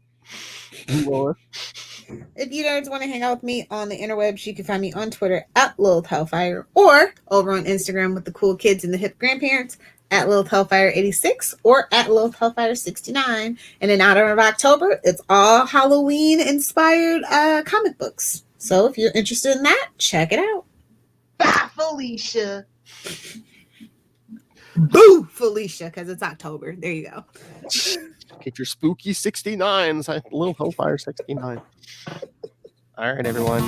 If you guys want to hang out with me on the interwebs, you can find me on Twitter at Lilith Hellfire, or over on Instagram with the cool kids and the hip grandparents at Lilith Hellfire 86 or at Lilith Hellfire 69. And in honor of October, it's all Halloween inspired comic books. So if you're interested in that, check it out. Bye, Felicia. Boo, Felicia, because it's October. There you go. Get your spooky 69s. Little Hellfire 69. All right, everyone.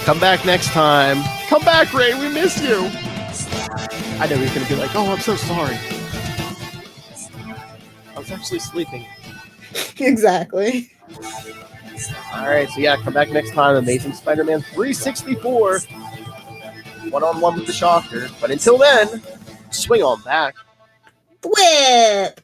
Come back next time. Come back, Ray. We miss you. I know he's going to be like, oh, I'm so sorry. I was actually sleeping. Exactly. All right, so come back next time. Amazing Spider-Man 364. One-on-one with the Shocker. But until then, swing on back. Whip.